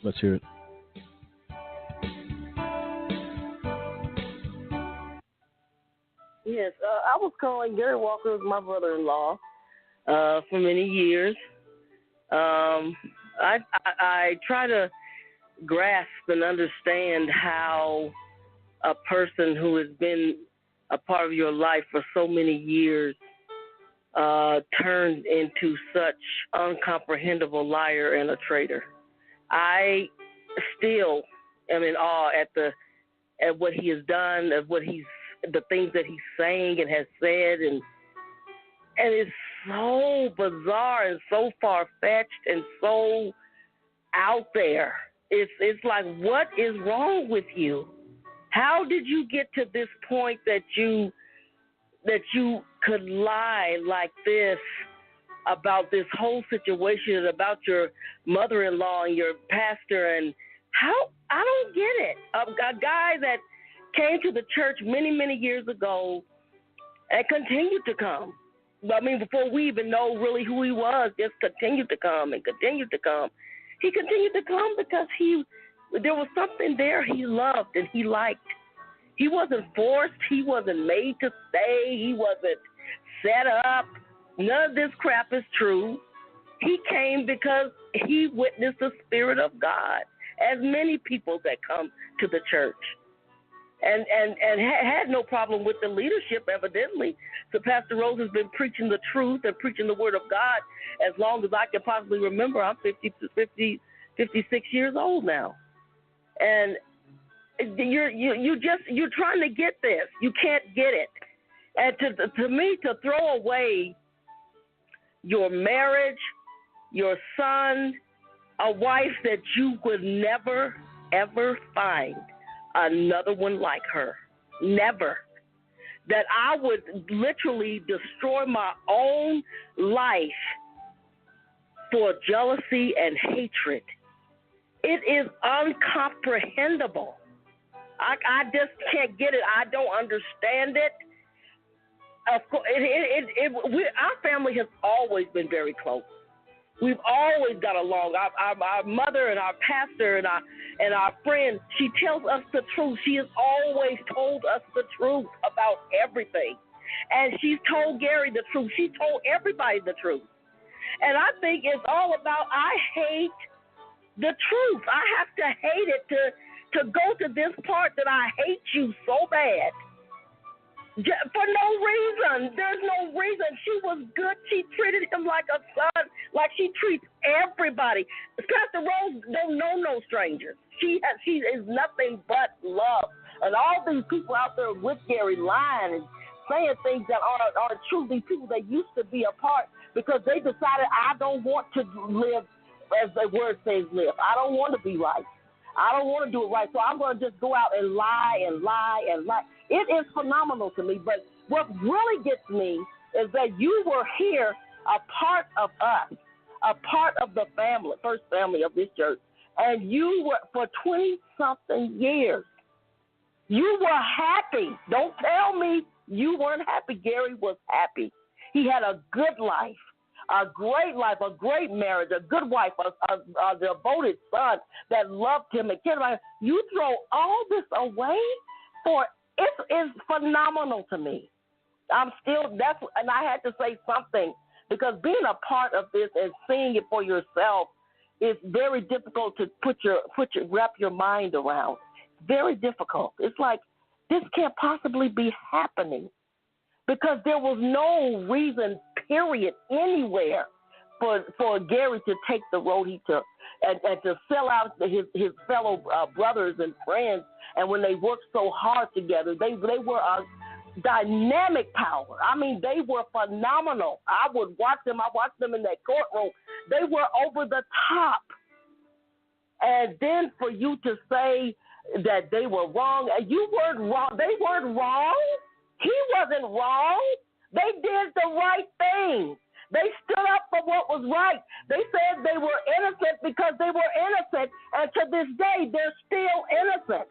Let's hear it. Yes, I was calling. Gary Walker was my brother-in-law for many years. I try to grasp and understand how a person who has been a part of your life for so many years turned into such uncomprehendable liar and a traitor. I still am in awe at what he has done, at the things that he's saying and has said, and it's so bizarre and so far-fetched and so out there. It's like, what is wrong with you? How did you get to this point that you could lie like this about this whole situation, about your mother-in-law and your pastor, and how? I don't get it. A guy that came to the church many, many years ago and continued to come. I mean, before we even know really who he was, just continued to come and continued to come. He continued to come because there was something there he loved and he liked. He wasn't forced. He wasn't made to stay. He wasn't set up. None of this crap is true. He came because he witnessed the Spirit of God, as many people that come to the church. And had no problem with the leadership, evidently. So Pastor Rose has been preaching the truth and preaching the Word of God as long as I can possibly remember. I'm 56 years old now. And you're trying to get this. You can't get it. And to me, to throw away your marriage, your son, a wife that you would never, ever find another one like her. Never. That I would literally destroy my own life for jealousy and hatred. It is incomprehensible. I just can't get it. I don't understand it. Of course, our family has always been very close. We've always got along. Our mother and our pastor and our friend, she tells us the truth. She has always told us the truth about everything. And she's told Gary the truth. She told everybody the truth. And I think it's all about, I hate the truth. I have to hate it to go to this part that I hate you so bad. For no reason. There's no reason. She was good. She treated him like a son, like she treats everybody. Pastor Rose don't know no strangers. She is nothing but love. And all these people out there with Gary lying and saying things that aren't true. These people that used to be apart because they decided, I don't want to live as the word says live. I don't want to be right. I don't want to do it right, so I'm going to just go out and lie and lie and lie. It is phenomenal to me, but what really gets me is that you were here, a part of us, a part of the family, first family of this church, and you were, for 20-something years, you were happy. Don't tell me you weren't happy. Gary was happy. He had a good life. A great life, a great marriage, a good wife, a devoted son that loved him and cared about him. You throw all this away for it's phenomenal to me. And I had to say something because being a part of this and seeing it for yourself is very difficult to wrap your mind around. Very difficult. It's like this can't possibly be happening. Because there was no reason, period, anywhere for Gary to take the road he took and to sell out his fellow brothers and friends. And when they worked so hard together, they were a dynamic power. I mean, they were phenomenal. I would watch them. I watched them in that courtroom. They were over the top. And then for you to say that they were wrong, and you weren't wrong. They weren't wrong. He wasn't wrong. They did the right thing. They stood up for what was right. They said they were innocent because they were innocent, and to this day, they're still innocent.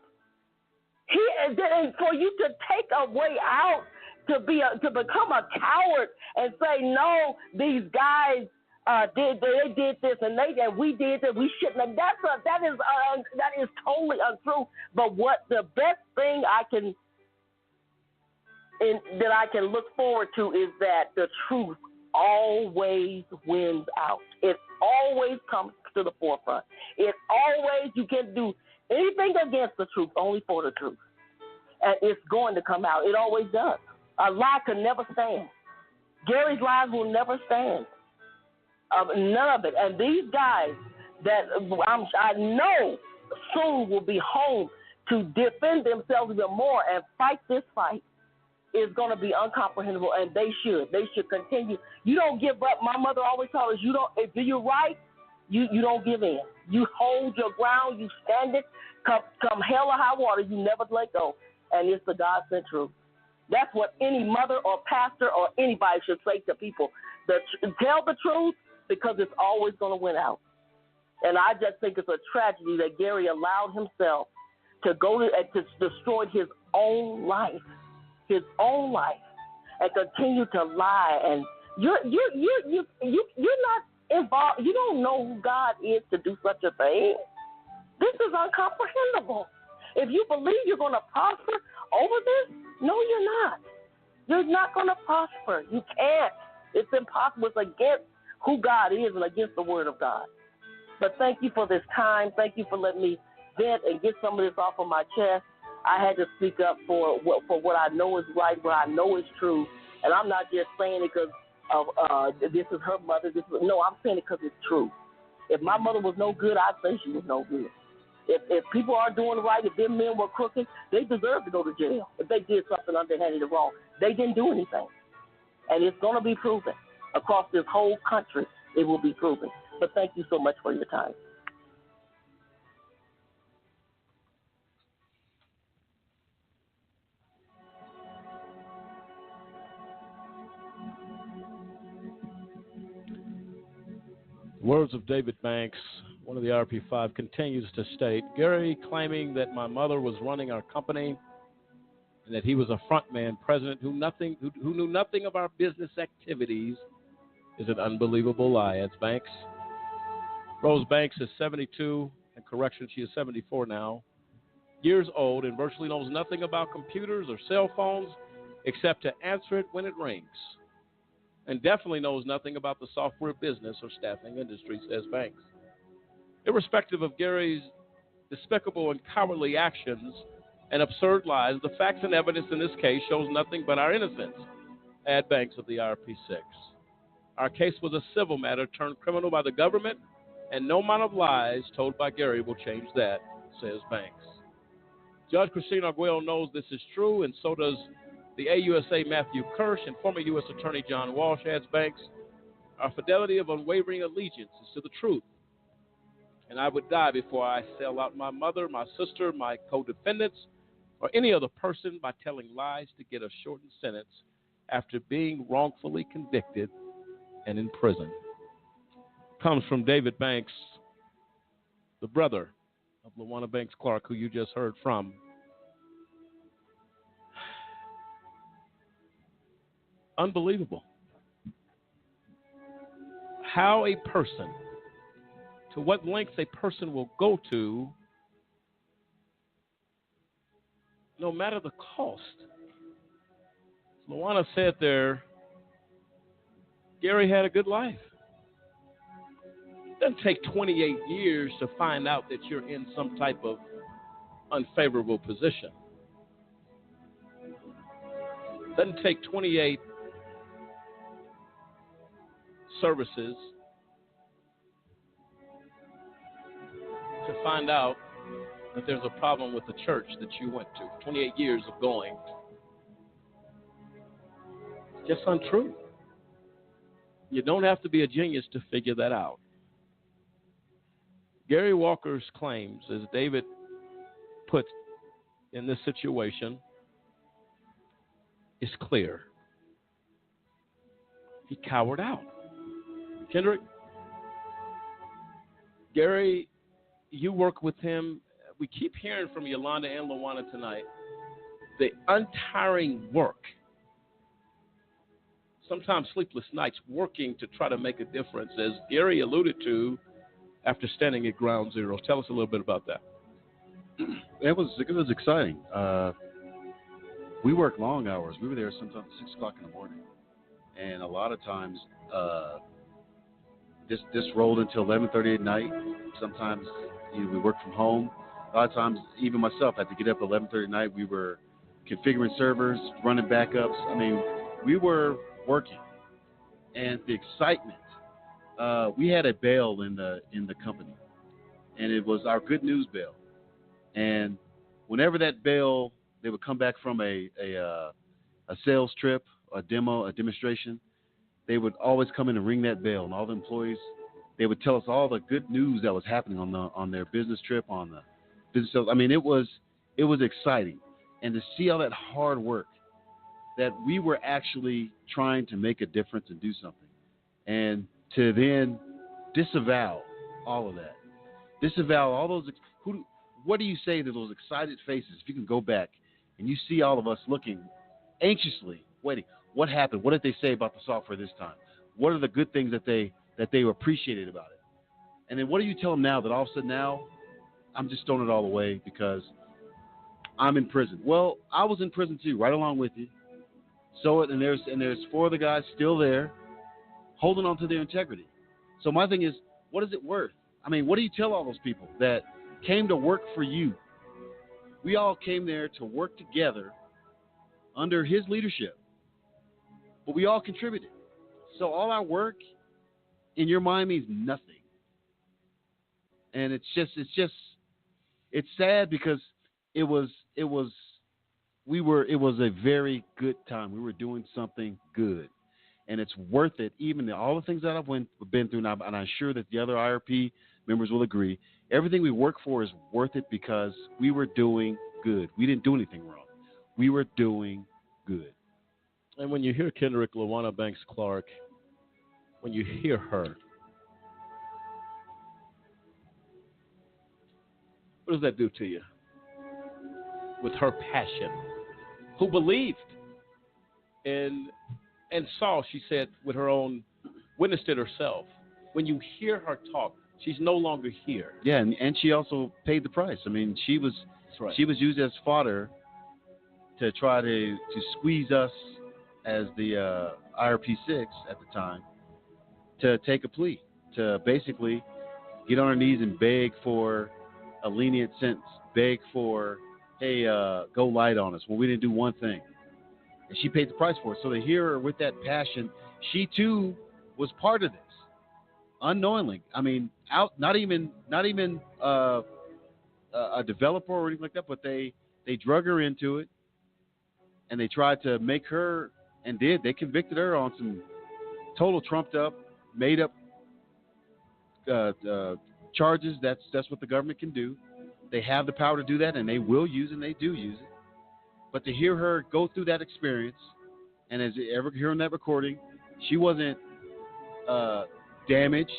And for you to take a way out to become a coward and say, no, these guys did this and we did that, we shouldn't have. That is totally untrue. But what the best thing that I can look forward to is that the truth always wins out. It always comes to the forefront. You can do anything against the truth, only for the truth. And it's going to come out. It always does. A lie can never stand. Gary's lies will never stand. None of it. And these guys that I know soon will be home to defend themselves even more and fight this fight is going to be incomprehensible, and they should continue. You don't give up. My mother always told us, if you're right, you don't give in. You hold your ground, you stand it, come hell or high water, you never let go, and it's the God-sent truth. That's what any mother or pastor or anybody should say to people. Tell the truth, because it's always going to win out. And I just think it's a tragedy that Gary allowed himself to to destroy his own life, and continue to lie. And you're not involved. You don't know who God is to do such a thing. This is incomprehensible. If you believe you're going to prosper over this, no, you're not. You're not going to prosper. You can't. It's impossible. It's against who God is and against the Word of God. But thank you for this time. Thank you for letting me vent and get some of this off of my chest. I had to speak up for what I know is right, what I know is true. And I'm not just saying it because this is her mother. No, I'm saying it because it's true. If my mother was no good, I'd say she was no good. If people are doing right, if their men were crooked, they deserve to go to jail. If they did something underhanded or wrong, they didn't do anything. And it's going to be proven. Across this whole country, it will be proven. But thank you so much for your time. Words of David Banks, one of the IRP5, continues to state, Gary claiming that my mother was running our company and that he was a frontman president who knew nothing of our business activities is an unbelievable lie, adds Banks. Rose Banks is 72, and correction, she is 74 now, years old, and virtually knows nothing about computers or cell phones except to answer it when it rings. And definitely knows nothing about the software business or staffing industry, says Banks. Irrespective of Gary's despicable and cowardly actions and absurd lies, the facts and evidence in this case shows nothing but our innocence, add Banks of the IRP6. Our case was a civil matter turned criminal by the government, and no amount of lies told by Gary will change that, says Banks. Judge Christina Arguello knows this is true, and so does the AUSA Matthew Kirsch and former U.S. Attorney John Walsh, adds Banks. Our fidelity of unwavering allegiance is to the truth, and I would die before I sell out my mother, my sister, my co-defendants, or any other person by telling lies to get a shortened sentence after being wrongfully convicted and in prison. Comes from David Banks, the brother of LaWanna Banks Clark, who you just heard from. Unbelievable. How a person, to what lengths a person will go to, no matter the cost. LaWanna said there, Gary had a good life. It doesn't take 28 years to find out that you're in some type of unfavorable position. It doesn't take 28 services to find out that there's a problem with the church that you went to. 28 years of going. It's just untrue. You don't have to be a genius to figure that out. Gary Walker's claims, as David puts in this situation, is clear. He cowered out. Kendrick, Gary, you work with him. We keep hearing from Yolanda and Luana tonight the untiring work, sometimes sleepless nights, working to try to make a difference, as Gary alluded to after standing at ground zero. Tell us a little bit about that. It was exciting. We worked long hours. We were there sometimes 6 o'clock in the morning, and a lot of times this rolled until 11:30 at night. Sometimes we worked from home. A lot of times, even myself, had to get up at 11:30 at night. We were configuring servers, running backups. I mean, we were working, and the excitement. We had a bail in the company, and it was our good news bail. And whenever that bail, they would come back from a sales trip, a demonstration. They would always come in and ring that bell, and all the employees, they would tell us all the good news that was happening on their business trip, on the business sales. I mean, it was exciting, and to see all that hard work, that we were actually trying to make a difference and do something, and to then disavow all of that, disavow all those. What do you say to those excited faces? If you can go back and you see all of us looking anxiously, waiting. What happened? What did they say about the software this time? What are the good things that they appreciated about it? And then what do you tell them now that all of a sudden now I'm just throwing it all away because I'm in prison? Well, I was in prison too, right along with you. So and there's 4 other guys still there, holding on to their integrity. So my thing is, what is it worth? I mean, what do you tell all those people that came to work for you? We all came there to work together under his leadership, but we all contributed. So all our work in your mind means nothing. And it's sad because it was a very good time. We were doing something good, and it's worth it. Even all the things that I've been through now, and I'm sure that the other IRP members will agree. Everything we work for is worth it because we were doing good. We didn't do anything wrong. We were doing good. And when you hear Kendrick Luana Banks Clark, when you hear her, what does that do to you? With her passion, who believed and saw, she said, with her own, witnessed it herself. When you hear her talk, she's no longer here. Yeah, and she also paid the price. I mean, she was used as fodder to try to squeeze us as the IRP6 at the time to take a plea, to basically get on her knees and beg for a lenient sentence, beg for, hey, go light on us when we didn't do one thing. And she paid the price for it. So to hear her with that passion, she too was part of this, unknowingly. I mean, not even a developer or anything like that, but they drug her into it, and they tried to make her, and they convicted her on some total trumped up, made up charges. That's what the government can do. They have the power to do that, and they will use it, and they do use it. But to hear her go through that experience, and as you ever hear on that recording, she wasn't damaged.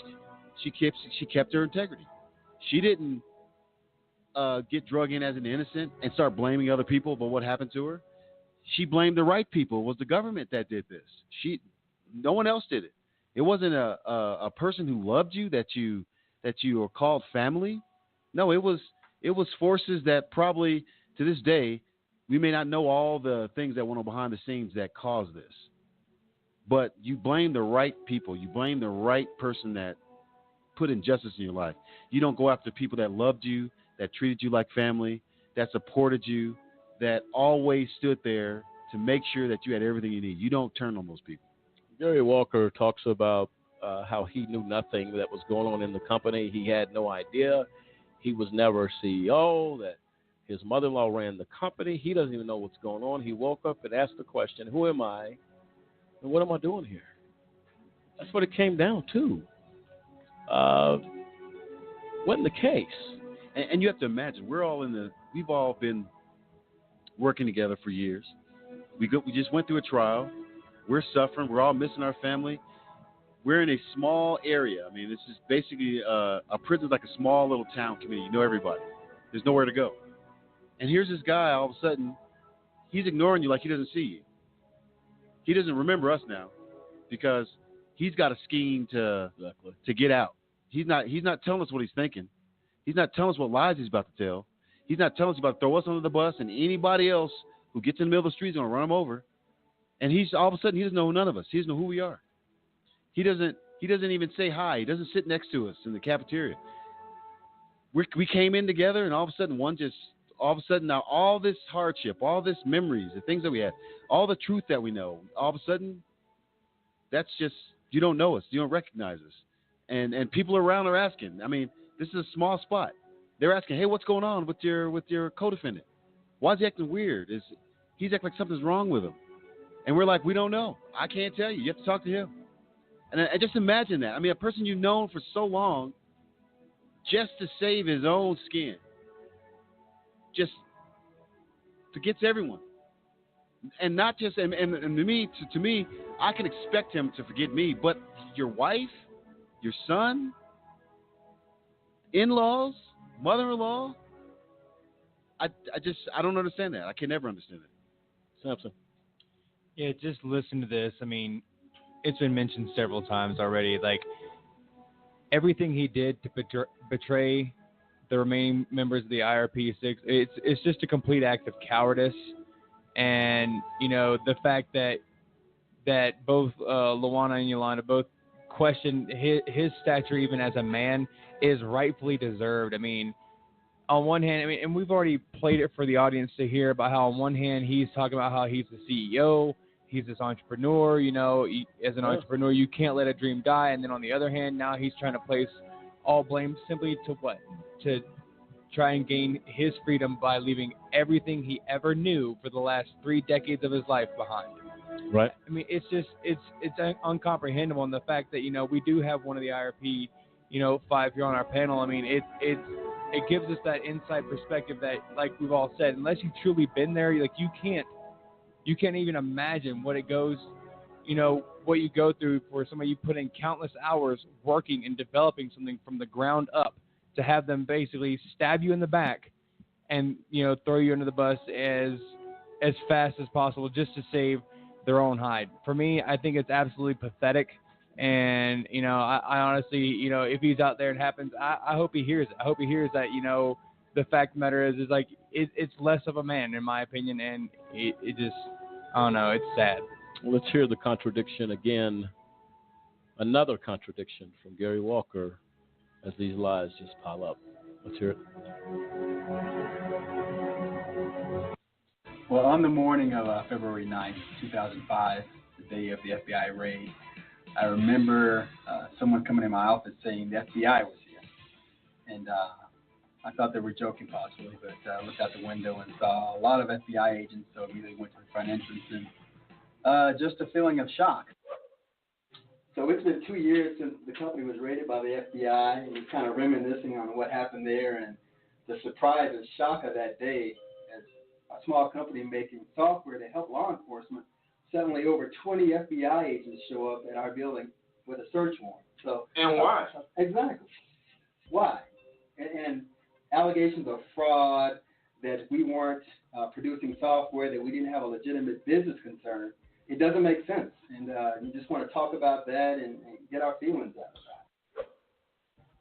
She kept her integrity. She didn't get drug in as an innocent and start blaming other people about what happened to her. She blamed the right people. It was the government that did this. No one else did it. It wasn't a person who loved you that you are called family. No, it was forces that probably to this day we may not know all the things that went on behind the scenes that caused this. But you blame the right people. You blame the right person that put injustice in your life. You don't go after people that loved you, that treated you like family, that supported you, that always stood there to make sure that you had everything you need. You don't turn on those people. Gary Walker talks about how he knew nothing that was going on in the company. He had no idea. He was never a CEO, that his mother-in-law ran the company. He doesn't even know what's going on. He woke up and asked the question, who am I and what am I doing here? That's what it came down to. Wasn't the case. And you have to imagine, we've all been working together for years. We just went through a trial. We're suffering. We're all missing our family. We're in a small area. I mean, this is basically a prison's like a small little town community. You know everybody. There's nowhere to go. And here's this guy, all of a sudden, he's ignoring you like he doesn't see you. He doesn't remember us now because he's got a scheme to get out. He's not telling us what he's thinking. He's not telling us what lies he's about to tell. He's not telling us about to throw us under the bus, and anybody else who gets in the middle of the street is going to run him over. And he's all of a sudden, he doesn't know none of us. He doesn't know who we are. He doesn't even say hi. He doesn't sit next to us in the cafeteria. We came in together, and all of a sudden, now all this hardship, all this memories, the things that we had, all the truth that we know, all of a sudden, that's just, you don't know us. You don't recognize us. And people around are asking. I mean, this is a small spot. They're asking, hey, what's going on with your co-defendant? Why is he acting weird? He's acting like something's wrong with him. And we're like, we don't know. I can't tell you. You have to talk to him. And I just imagine that. I mean, a person you've known for so long, just to save his own skin, just forgets everyone. And not just, and to me, I can expect him to forget me, but your wife, your son, in-laws, mother-in-law, I don't understand that. I can never understand it. Samson. Yeah, just listen to this. I mean, it's been mentioned several times already. Like, everything he did to betray the remaining members of the IRP6, it's just a complete act of cowardice. And, you know, the fact that both Luana and Yolanda both question his stature even as a man is rightfully deserved. I mean, on one hand, and we've already played it for the audience to hear about how on one hand he's talking about how he's the CEO, he's this entrepreneur, you know, as an entrepreneur you can't let a dream die, and then on the other hand now he's trying to place all blame simply to try and gain his freedom by leaving everything he ever knew for the last 3 decades of his life behind. Right. I mean, it's incomprehensible, and the fact that, you know, we do have one of the IRP, you know, 5 here on our panel. I mean, it gives us that inside perspective that, like we've all said, unless you've truly been there, like you can't even imagine what it goes, you know, what you go through for somebody you put in countless hours working and developing something from the ground up, to have them basically stab you in the back and, you know, throw you under the bus as fast as possible just to save their own hide. For me, I think it's absolutely pathetic. And, you know, I honestly, you know, if he's out there and it happens, I hope he hears it. I hope he hears that, you know, the fact of the matter is like, it's less of a man, in my opinion. And it just, I don't know, it's sad. Well, let's hear the contradiction again. Another contradiction from Gary Walker as these lies just pile up. Let's hear it. Well, on the morning of February 9th, 2005, the day of the FBI raid, I remember someone coming in my office saying the FBI was here. And I thought they were joking possibly, but I looked out the window and saw a lot of FBI agents, so immediately went to the front entrance and just a feeling of shock. So it's been 2 years since the company was raided by the FBI, and kind of reminiscing on what happened there and the surprise and shock of that day as a small company making software to help law enforcement. Suddenly over 20 FBI agents show up at our building with a search warrant. So, and why? Exactly. Why? And allegations of fraud, that we weren't producing software, that we didn't have a legitimate business concern. It doesn't make sense. And you just want to talk about that and get our feelings out of that.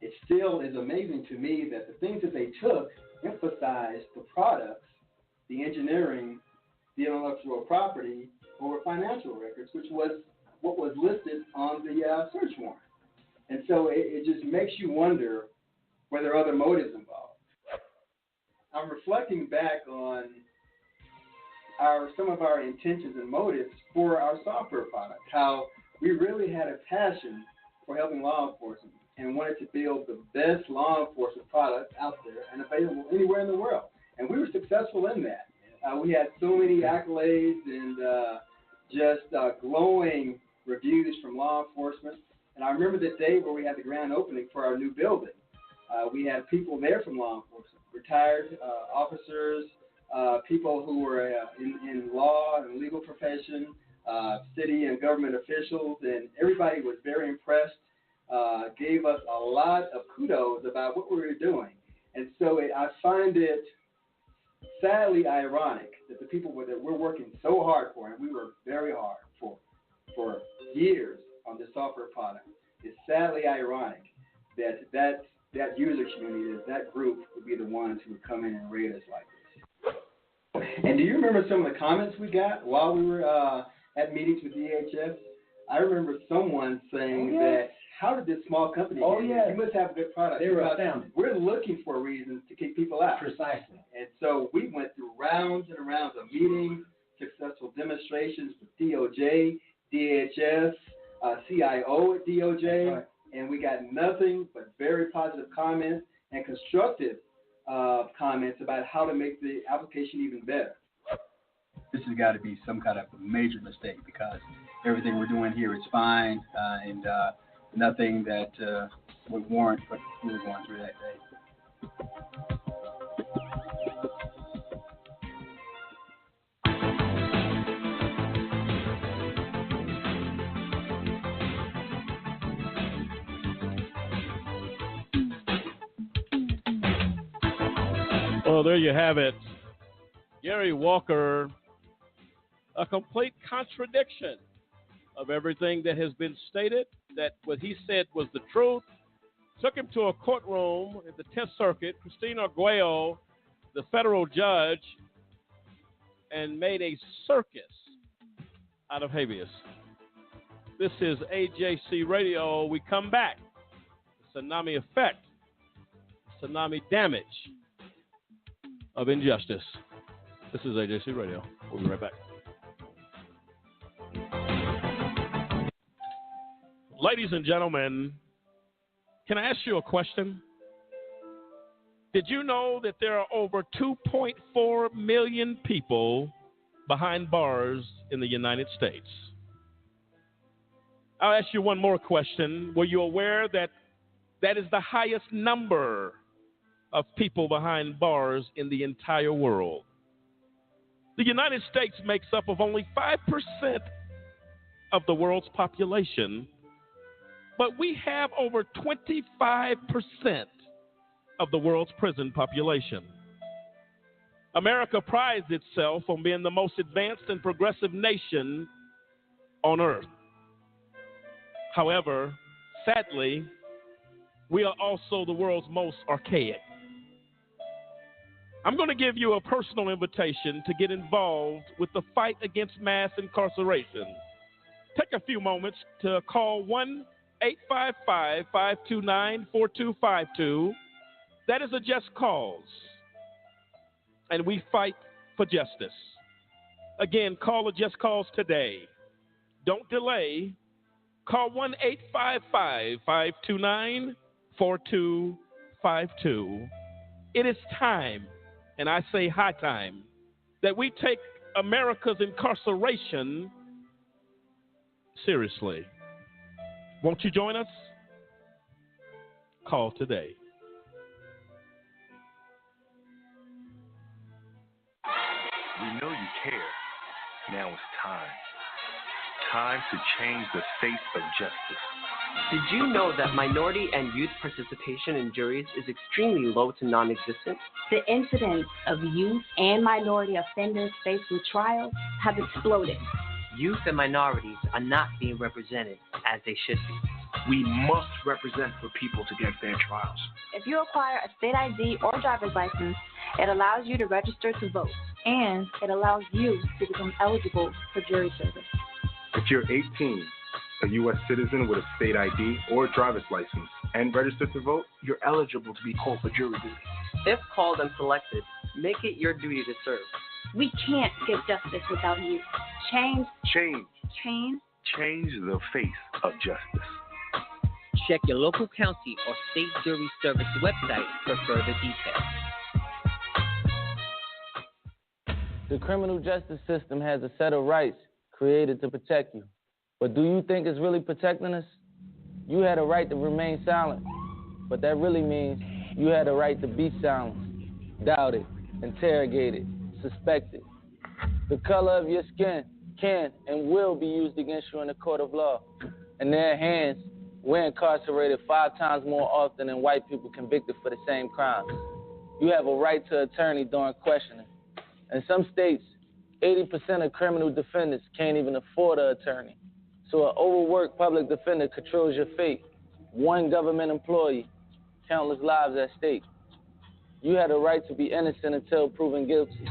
It still is amazing to me that the things that they took emphasized the products, the engineering, the intellectual property, over financial records, which was what was listed on the search warrant. And so it just makes you wonder were there other motives involved. I'm reflecting back on some of our intentions and motives for our software product, how we really had a passion for helping law enforcement and wanted to build the best law enforcement product out there and available anywhere in the world. And we were successful in that. We had so many accolades and just glowing reviews from law enforcement. And I remember the day where we had the grand opening for our new building. We had people there from law enforcement, retired officers, people who were in law and legal profession, city and government officials, and everybody was very impressed, gave us a lot of kudos about what we were doing. And so I find it sadly ironic that the people that we're working so hard for, and we worked very hard for years on this software product, it's sadly ironic that user community, that group would be the ones who would come in and raid us like this. And do you remember some of the comments we got while we were at meetings with DHS? I remember someone saying that, how did this small company get here? You must have a good product. They were astounded. We're looking for reasons to kick people out. Precisely. And so we went through rounds and rounds of meetings, successful demonstrations with DOJ, DHS, CIO at DOJ, right. And we got nothing but very positive comments and constructive comments about how to make the application even better. This has got to be some kind of a major mistake, because everything we're doing here is fine, and nothing that would warrant what we were going through that day. Well, there you have it. Gary Walker, a complete contradiction of everything that has been stated, that what he said was the truth. Took him to a courtroom at the 10th Circuit, Christina Arguello, the federal judge, and made a circus out of habeas. This is AJC Radio. We come back. The tsunami effect, the tsunami damage of injustice. This is AJC Radio. We'll be right back. Ladies and gentlemen, can I ask you a question? Did you know that there are over 2.4 million people behind bars in the United States? I'll ask you one more question. Were you aware that that is the highest number of people behind bars in the entire world? The United States makes up of only 5% of the world's population, but we have over 25% of the world's prison population. America prides itself on being the most advanced and progressive nation on earth. However, sadly, we are also the world's most archaic. I'm going to give you a personal invitation to get involved with the fight against mass incarceration. Take a few moments to call 1-855-529-4252. That is a just cause. And we fight for justice. Again, call a just cause today. Don't delay. Call 1-855-529-4252. It is time, and I say high time, that we take America's incarceration seriously. Won't you join us? Call today. We know you care. Now it's time. Time to change the face of justice. Did you know that minority and youth participation in juries is extremely low to non-existent? The incidence of youth and minority offenders faced with trials have exploded. Youth and minorities are not being represented as they should be. We must represent for people to get fair trials. If you acquire a state ID or driver's license, it allows you to register to vote, and it allows you to become eligible for jury service. If you're 18, a U.S. citizen with a state ID or a driver's license, and registered to vote, you're eligible to be called for jury duty. If called and selected, make it your duty to serve. We can't get justice without you. Change the face of justice. Check your local county or state jury service website for further details. The criminal justice system has a set of rights created to protect you. But do you think it's really protecting us? You had a right to remain silent, but that really means you had a right to be silenced, doubted, interrogated, suspected. The color of your skin can and will be used against you in the court of law. In their hands, we're incarcerated 5 times more often than white people convicted for the same crimes. You have a right to attorney during questioning. In some states, 80% of criminal defendants can't even afford an attorney. So an overworked public defender controls your fate. One government employee, countless lives at stake. You had a right to be innocent until proven guilty.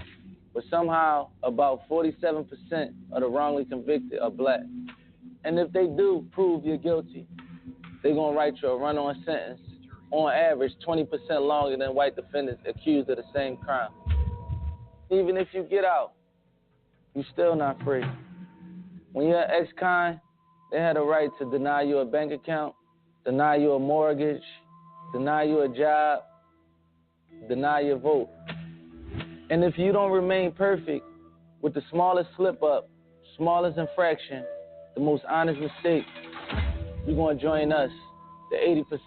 But somehow, about 47% of the wrongly convicted are black. And if they do prove you're guilty, they're going to write you a run-on sentence, on average 20% longer than white defendants accused of the same crime. Even if you get out, you're still not free. When you're an ex-con, they had a right to deny you a bank account, deny you a mortgage, deny you a job, deny your vote. And if you don't remain perfect, with the smallest slip-up, smallest infraction, the most honest mistake, you're going to join us, the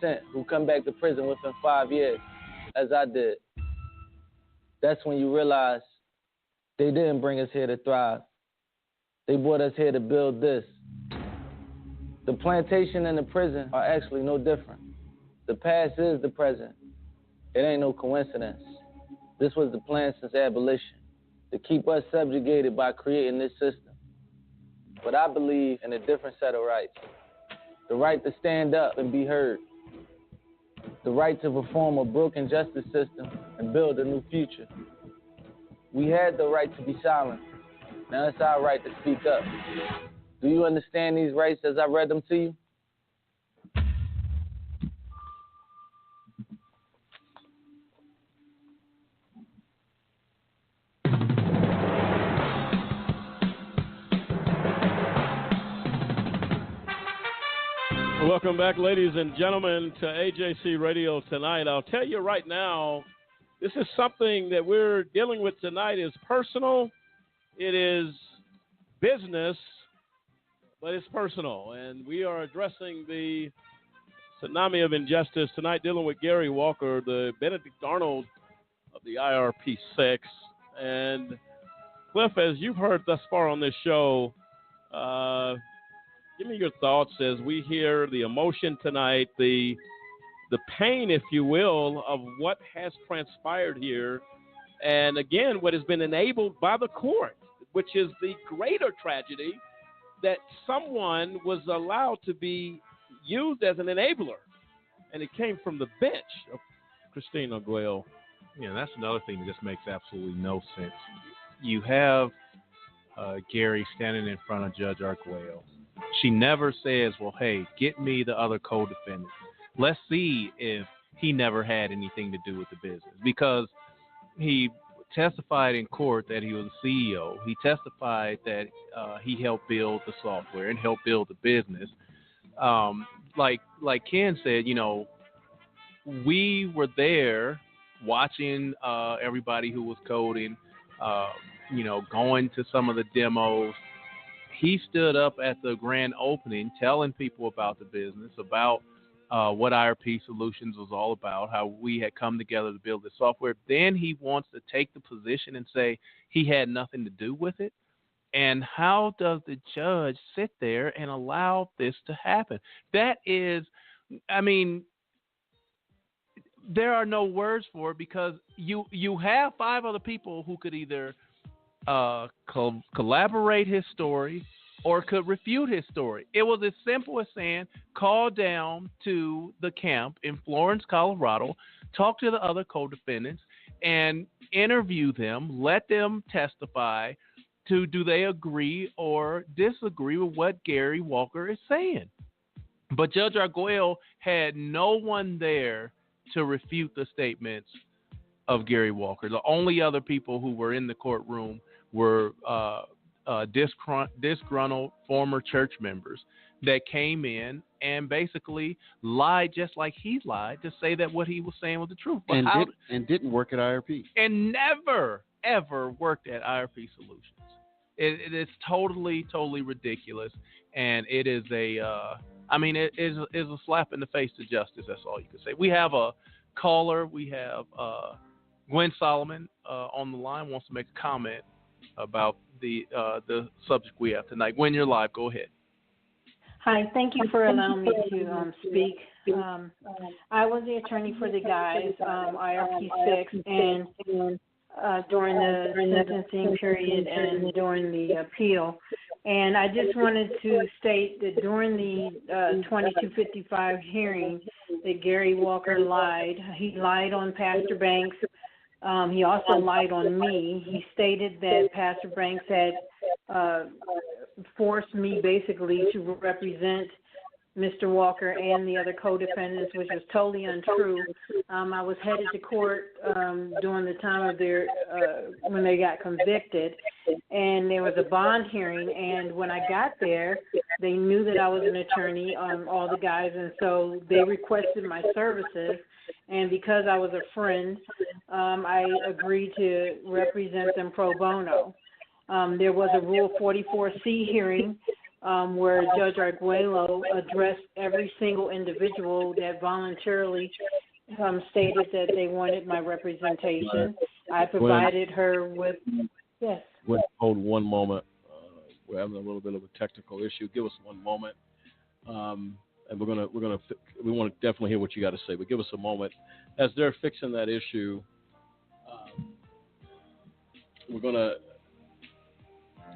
80% who come back to prison within 5 years, as I did. That's when you realize they didn't bring us here to thrive. They brought us here to build this. The plantation and the prison are actually no different. The past is the present. It ain't no coincidence. This was the plan since abolition, to keep us subjugated by creating this system. But I believe in a different set of rights. The right to stand up and be heard. The right to reform a broken justice system and build a new future. We had the right to be silent. Now it's our right to speak up. Do you understand these rights as I read them to you? Welcome back, ladies and gentlemen, to AJC Radio Tonight. I'll tell you right now, this is something that we're dealing with tonight is personal. It is business, but it's personal. And we are addressing the tsunami of injustice tonight, dealing with Gary Walker, the Benedict Arnold of the IRP6. And Cliff, as you've heard thus far on this show, give me your thoughts as we hear the emotion tonight, the pain, if you will, of what has transpired here. And again, what has been enabled by the court, which is the greater tragedy that someone was allowed to be used as an enabler. And it came from the bench of Christine Arguello. Yeah, that's another thing that just makes absolutely no sense. You have Gary standing in front of Judge Arguello. She never says, well, hey, get me the other co-defendant. Let's see if he never had anything to do with the business. Because he testified in court that he was a CEO. He testified that he helped build the software and helped build the business. Like Ken said, you know, we were there watching everybody who was coding, you know, going to some of the demos. He stood up at the grand opening telling people about the business, about what IRP Solutions was all about, how we had come together to build the software. Then he wants to take the position and say he had nothing to do with it. And how does the judge sit there and allow this to happen? That is, I mean, there are no words for it, because you have 5 other people who could either collaborate his story or could refute his story. It was as simple as saying, call down to the camp in Florence, Colorado, talk to the other co-defendants, and interview them, let them testify to do they agree or disagree with what Gary Walker is saying. But Judge Arguello had no one there to refute the statements of Gary Walker. The only other people who were in the courtroom were disgruntled former church members that came in and basically lied just like he lied to say that what he was saying was the truth. But and didn't work at IRP. And never, ever worked at IRP Solutions. It is totally, totally ridiculous. And it is it is a slap in the face to justice. That's all you can say. We have a caller. We have Gwen Solomon on the line, wants to make a comment about the subject we have tonight. When you're live, go ahead. Hi, thank you for allowing me to speak. I was the attorney for the guys, IRP6, and during the sentencing period and during the appeal. And I just wanted to state that during the 2255 hearing that Gary Walker lied. He lied on Pastor Banks. He also lied on me. He stated that Pastor Banks had forced me basically to represent Mr. Walker and the other co-defendants, which was totally untrue. I was headed to court during the time of their when they got convicted, and there was a bond hearing. And when I got there, they knew that I was an attorney, all the guys, and so they requested my services. And because I was a friend, I agreed to represent them pro bono. There was a Rule 44C hearing where Judge Arguello addressed every single individual that voluntarily stated that they wanted my representation. I provided her with, yes. Hold one moment. We're having a little bit of a technical issue. Give us one moment, and we want to definitely hear what you got to say. But give us a moment as they're fixing that issue. We're going to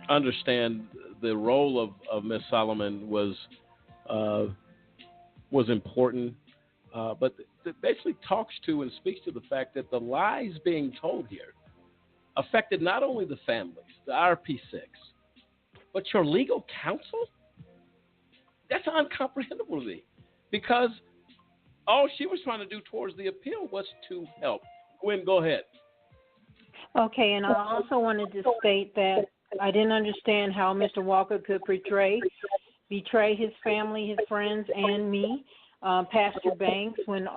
understand the role of Ms. Solomon was important, but it basically talks to and speaks to the fact that the lies being told here affected not only the families, the IRP6, but your legal counsel. That's incomprehensible to me, because all she was trying to do towards the appeal was to help. Gwen, go ahead. Okay, and I also wanted to state that I didn't understand how Mr. Walker could betray his family, his friends, and me, Pastor Banks, when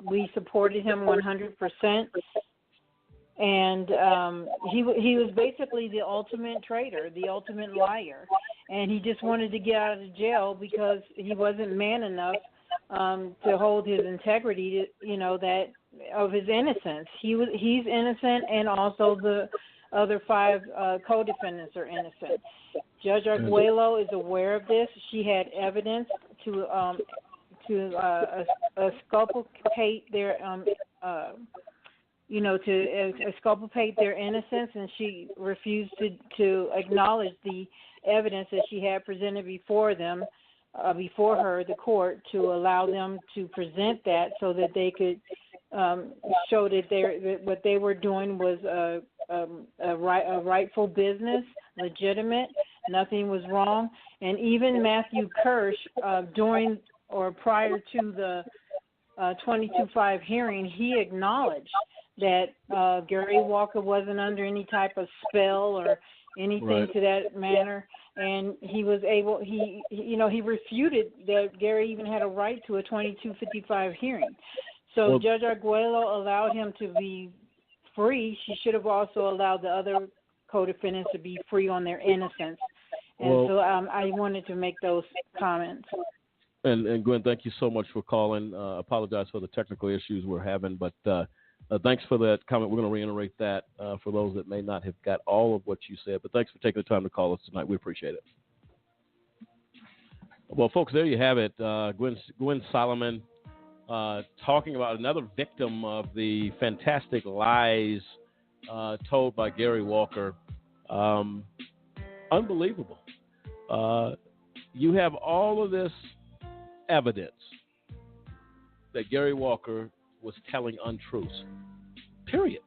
we supported him 100%. And he was basically the ultimate traitor, the ultimate liar. And he just wanted to get out of jail because he wasn't man enough to hold his integrity, that of his innocence. He's innocent, and also the other 5 co-defendants are innocent. Judge Arguello is aware of this. She had evidence to exculpate their to exculpate their innocence, and she refused to acknowledge the evidence that she had presented before them, before her, the court, to allow them to present that so that they could show that what they were doing was a rightful business, legitimate. Nothing was wrong. And even Matthew Kirsch, during or prior to the 22-5 hearing, he acknowledged that Gary Walker wasn't under any type of spell or anything to that manner, and he was able. He refuted that Gary even had a right to a 2255 hearing. So Judge Arguello allowed him to be free. She should have also allowed the other co-defendants to be free on their innocence. And so I wanted to make those comments. And Gwen, thank you so much for calling. Apologize for the technical issues we're having, but thanks for that comment. We're going to reiterate that for those that may not have got all of what you said. But thanks for taking the time to call us tonight. We appreciate it. Well, folks, there you have it. Gwen Solomon talking about another victim of the fantastic lies told by Gary Walker. Unbelievable. You have all of this evidence that Gary Walker was telling untruths, period.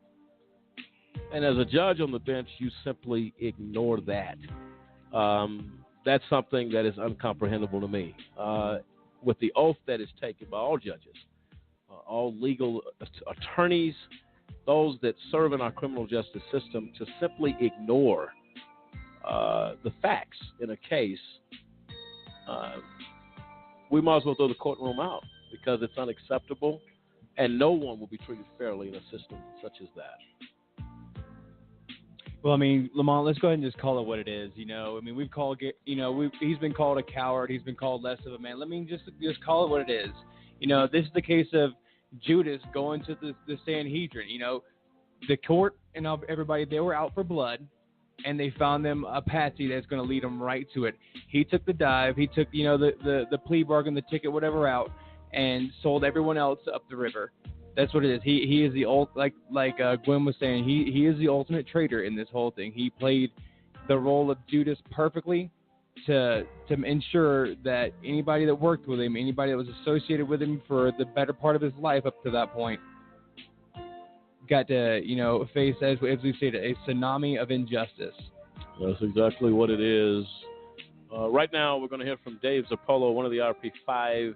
And as a judge on the bench, you simply ignore that. That's something that is incomprehensible to me. With the oath that is taken by all judges, all legal attorneys, those that serve in our criminal justice system, to simply ignore the facts in a case, we might as well throw the courtroom out, because it's unacceptable, and no one will be treated fairly in a system such as that. Well, I mean, Lamont, let's go ahead and just call it what it is. We've called, he's been called a coward. He's been called less of a man. Let me just call it what it is. This is the case of Judas going to the Sanhedrin. The court and everybody, they were out for blood. and they found them a patsy that's going to lead them right to it. He took the dive. He took, the plea bargain, the ticket, whatever out, and sold everyone else up the river. That's what it is. He is the like Gwen was saying. He is the ultimate traitor in this whole thing. He played the role of Judas perfectly to ensure that anybody that worked with him, anybody that was associated with him for the better part of his life up to that point, got to, face, as we stated, a tsunami of injustice. That's exactly what it is. Right now, we're going to hear from Dave Zappolo, one of the IRP5,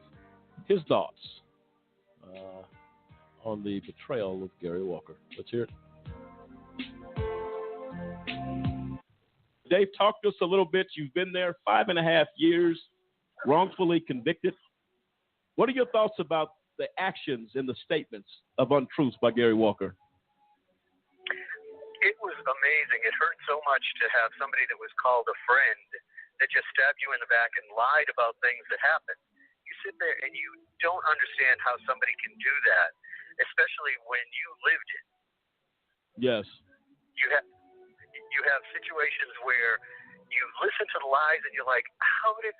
his thoughts on the betrayal of Gary Walker. Let's hear it. Dave, talk to us a little bit. You've been there 5.5 years, wrongfully convicted. What are your thoughts about the actions and the statements of untruths by Gary Walker? It was amazing. It hurt so much to have somebody that was called a friend that just stabbed you in the back and lied about things that happened. You sit there and you don't understand how somebody can do that, especially when you lived it. Yes. You have situations where you listen to the lies and you're like, how did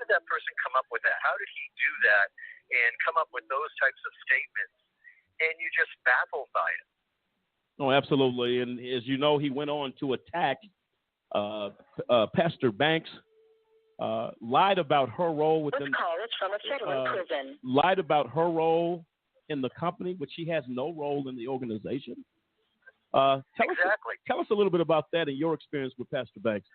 that person come up with that? How did he do that and come up with those types of statements? And you're just baffled by it. Oh, absolutely. And as you know, he went on to attack Pastor Banks, lied about her role within. This call is from a federal prison. Lied about her role in the company, which she has no role in the organization. Tell us a little bit about that and your experience with Pastor Banks.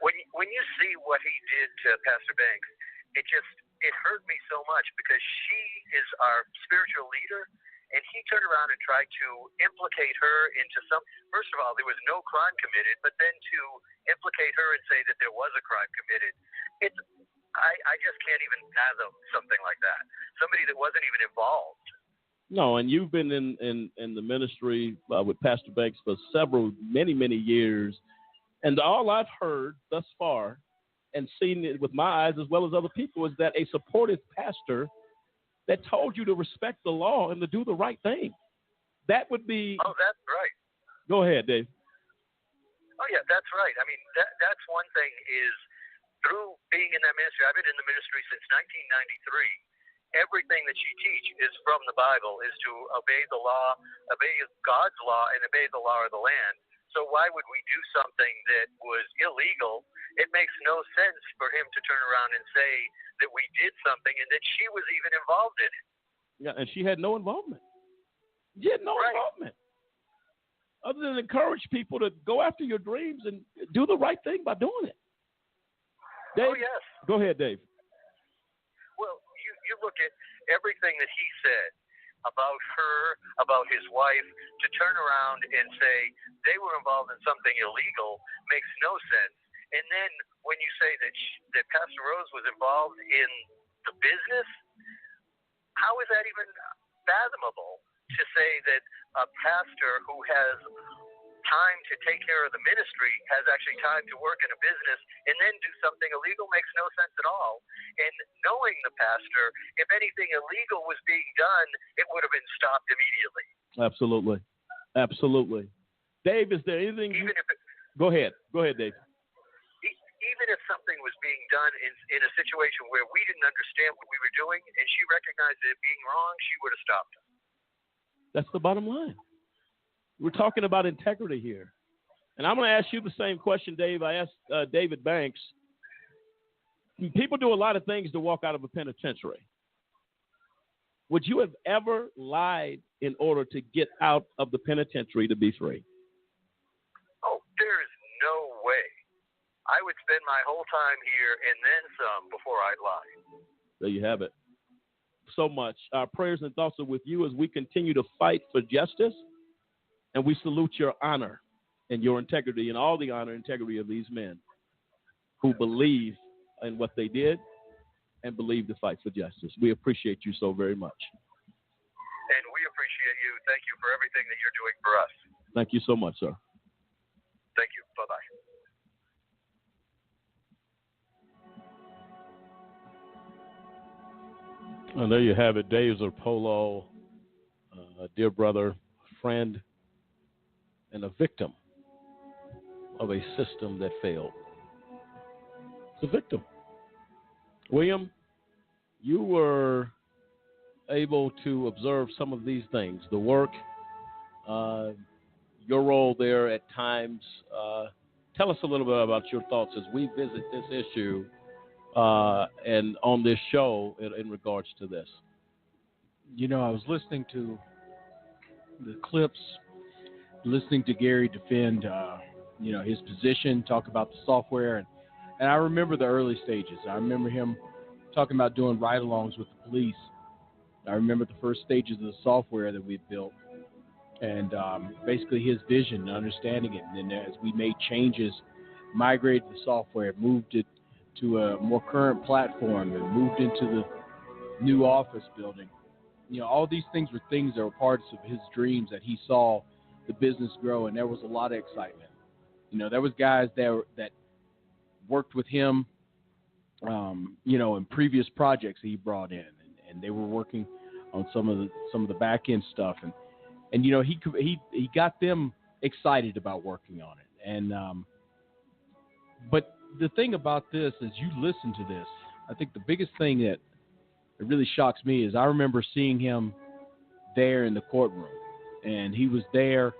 When you see what he did to Pastor Banks, it hurt me so much because she is our spiritual leader, and he turned around and tried to implicate her into first of all, there was no crime committed, but then to implicate her and say that there was a crime committed, I just can't even fathom something like that. Somebody that wasn't even involved. No, and you've been in the ministry with Pastor Banks for many years, and all I've heard thus far and seen it with my eyes as well as other people is that a supportive pastor that told you to respect the law and to do the right thing. That would be... Oh, that's right. Go ahead, Dave. Oh, yeah, that's right. I mean, that's one thing is through being in that ministry, I've been in the ministry since 1993. Everything that you teach is from the Bible, is to obey the law, obey God's law, and obey the law of the land. So why would we do something that was illegal? It makes no sense for him to turn around and say that we did something and that she was even involved in it. Yeah, and she had no involvement. She had no involvement. Other than encourage people to go after your dreams and do the right thing by doing it. Dave, oh, yes. Go ahead, Dave. Well, you look at everything that he said about her, about his wife, to turn around and say they were involved in something illegal makes no sense. And then when you say that Pastor Rose was involved in the business, how is that even fathomable to say that a pastor who has time to take care of the ministry has actually time to work in a business and then do something illegal makes no sense at all. And knowing the pastor, if anything illegal was being done, it would have been stopped immediately. Absolutely. Absolutely. Dave, is there anything... Go ahead, Dave. Even if something was being done in a situation where we didn't understand what we were doing and she recognized it being wrong, she would have stopped us. That's the bottom line. We're talking about integrity here. And I'm going to ask you the same question, Dave. I asked David Banks. People do a lot of things to walk out of a penitentiary. Would you have ever lied in order to get out of the penitentiary to be free? Oh, there is no way. I would spend my whole time here and then some before I'd lie. There you have it. So much. Our prayers and thoughts are with you as we continue to fight for justice. And we salute your honor and your integrity and all the honor and integrity of these men who believe in what they did and believe to fight for justice. We appreciate you so very much. And we appreciate you. Thank you for everything that you're doing for us. Thank you so much, sir. Thank you. Bye-bye. And there you have it. Dave Zappolo, a dear brother, friend, and a victim of a system that failed. It's a victim. William, you were able to observe some of these things, the work, your role there at times. Tell us a little bit about your thoughts as we visit this issue and on this show in regards to this. You know, I was listening to the clips, listening to Gary defend, his position, talk about the software, and I remember the early stages. I remember him talking about doing ride-alongs with the police. I remember the first stages of the software that we built, and basically his vision, understanding it. And then as we made changes, migrated the software, moved it to a more current platform, and moved into the new office building. You know, all these things were things that were parts of his dreams that he saw the business grow, and there was a lot of excitement. You know, there was guys that worked with him, in previous projects he brought in, and they were working on some of the back end stuff, and he got them excited about working on it. And but the thing about this is, you listen to this. I think the biggest thing that it really shocks me is I remember seeing him there in the courtroom, and he was there,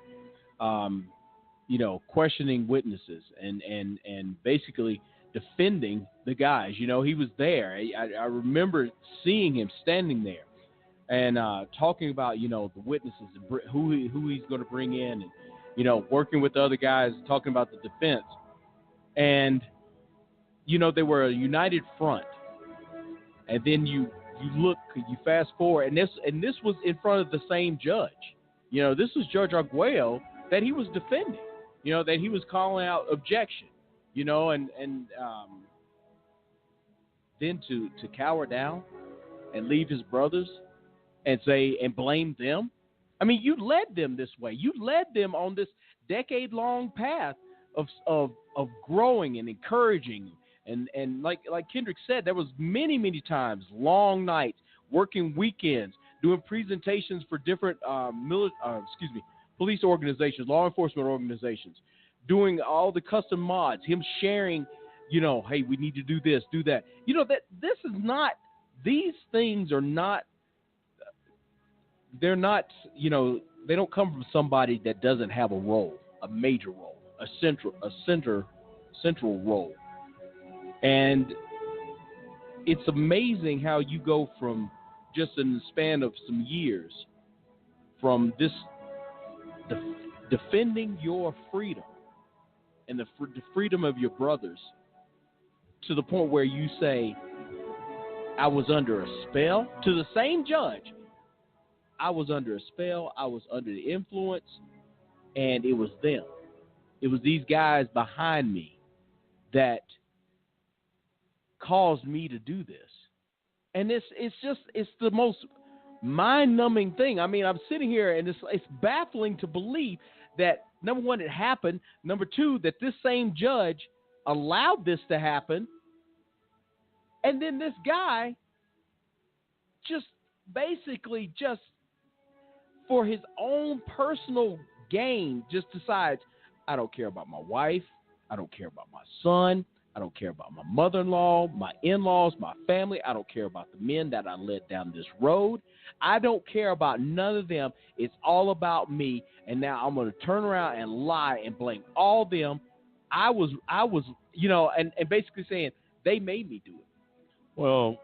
questioning witnesses and basically defending the guys. You know, he was there. I remember seeing him standing there and talking about, the witnesses and who he's going to bring in, and, working with the other guys, talking about the defense. And, they were a united front. And then you fast forward, and this was in front of the same judge. This was Judge Arguello that he was defending, that he was calling out objection, and then to cower down and leave his brothers and say and blame them. I mean, you led them this way. You led them on this decade-long path of growing and encouraging. And like Kendrick said, there was many times, long nights, working weekends, doing presentations for different police organizations, law enforcement organizations, doing all the custom mods, him sharing, hey, we need to do this, do that. These things are not, they're not, they don't come from somebody that doesn't have a role, a major role, a central role. And it's amazing how you go from just in the span of some years from this defending your freedom and the freedom of your brothers to the point where you say, I was under a spell, to the same judge. I was under a spell. I was under the influence, and it was them. It was these guys behind me that caused me to do this. And it's the most mind-numbing thing. I mean, I'm sitting here, and it's baffling to believe that, number one, it happened. Number two, that this same judge allowed this to happen. And then this guy just basically just for his own personal gain just decides, I don't care about my wife. I don't care about my son. I don't care about my mother-in-law, my in-laws, my family. I don't care about the men that I led down this road. I don't care about none of them. It's all about me. And now I'm going to turn around and lie and blame all them. I was, and basically saying they made me do it. Well,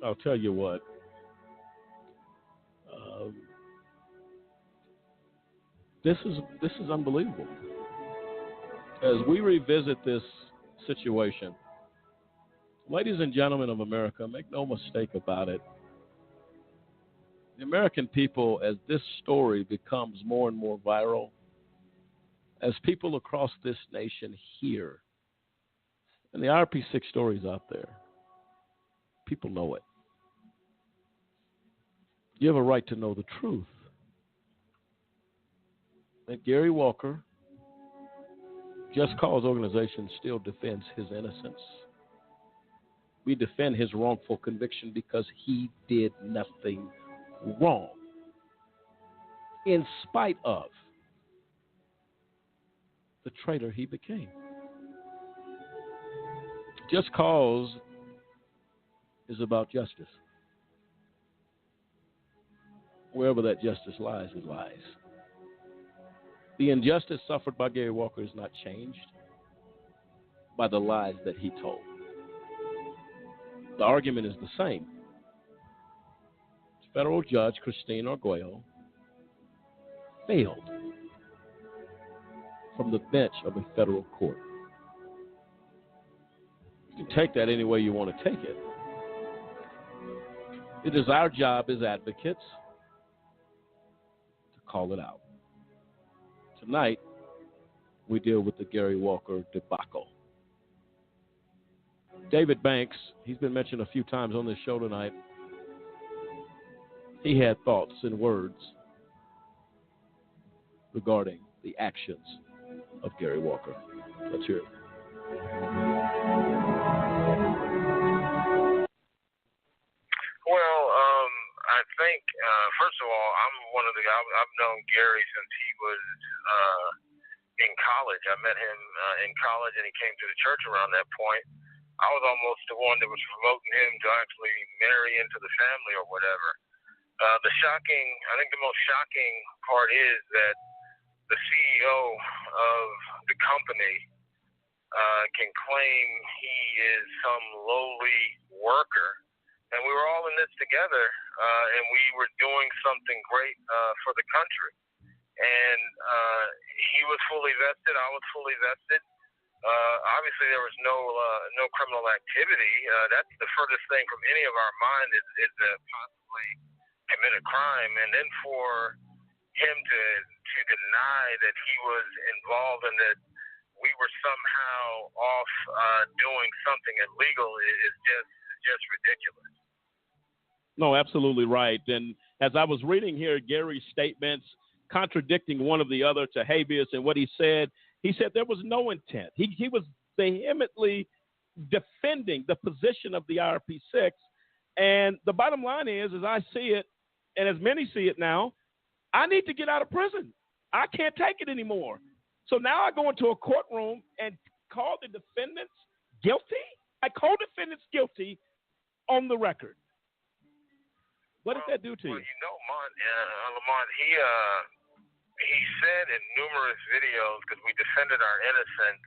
I'll tell you what. This is unbelievable. As we revisit this situation, ladies and gentlemen of America, make no mistake about it. The American people, as this story becomes more and more viral, as people across this nation hear, and the IRP6 story is out there, people know it. You have a right to know the truth. That Gary Walker, Just Cause organization, still defends his innocence. We defend his wrongful conviction because he did nothing wrong. In spite of the traitor he became. Just cause is about justice. Wherever that justice lies, it lies. The injustice suffered by Gary Walker is not changed by the lies that he told. The argument is the same. Federal Judge Christine Arguello failed from the bench of a federal court. You can take that any way you want to take it. It is our job as advocates to call it out. Tonight, we deal with the Gary Walker debacle. David Banks, he's been mentioned a few times on this show tonight. He had thoughts and words regarding the actions of Gary Walker. Let's hear it. Well, I think, first of all, I've known Gary since he was in college. I met him in college, and he came to the church around that point. I was almost the one that was promoting him to actually marry into the family or whatever. I think the most shocking part is that the CEO of the company can claim he is some lowly worker. And we were all in this together, and we were doing something great for the country. And he was fully vested. I was fully vested. Obviously, there was no criminal activity. That's the furthest thing from any of our mind is to possibly commit a crime. And then for him to deny that he was involved and that we were somehow off doing something illegal is just ridiculous. No, absolutely right. And as I was reading here, Gary's statements contradicting one of the other to habeas and what he said there was no intent. He was vehemently defending the position of the IRP6. And the bottom line is, as I see it, and as many see it now, I need to get out of prison. I can't take it anymore. So now I go into a courtroom and call the defendants guilty? I call defendants guilty on the record. What does that do to you? Well, you know, Lamont, he said in numerous videos, because we defended our innocence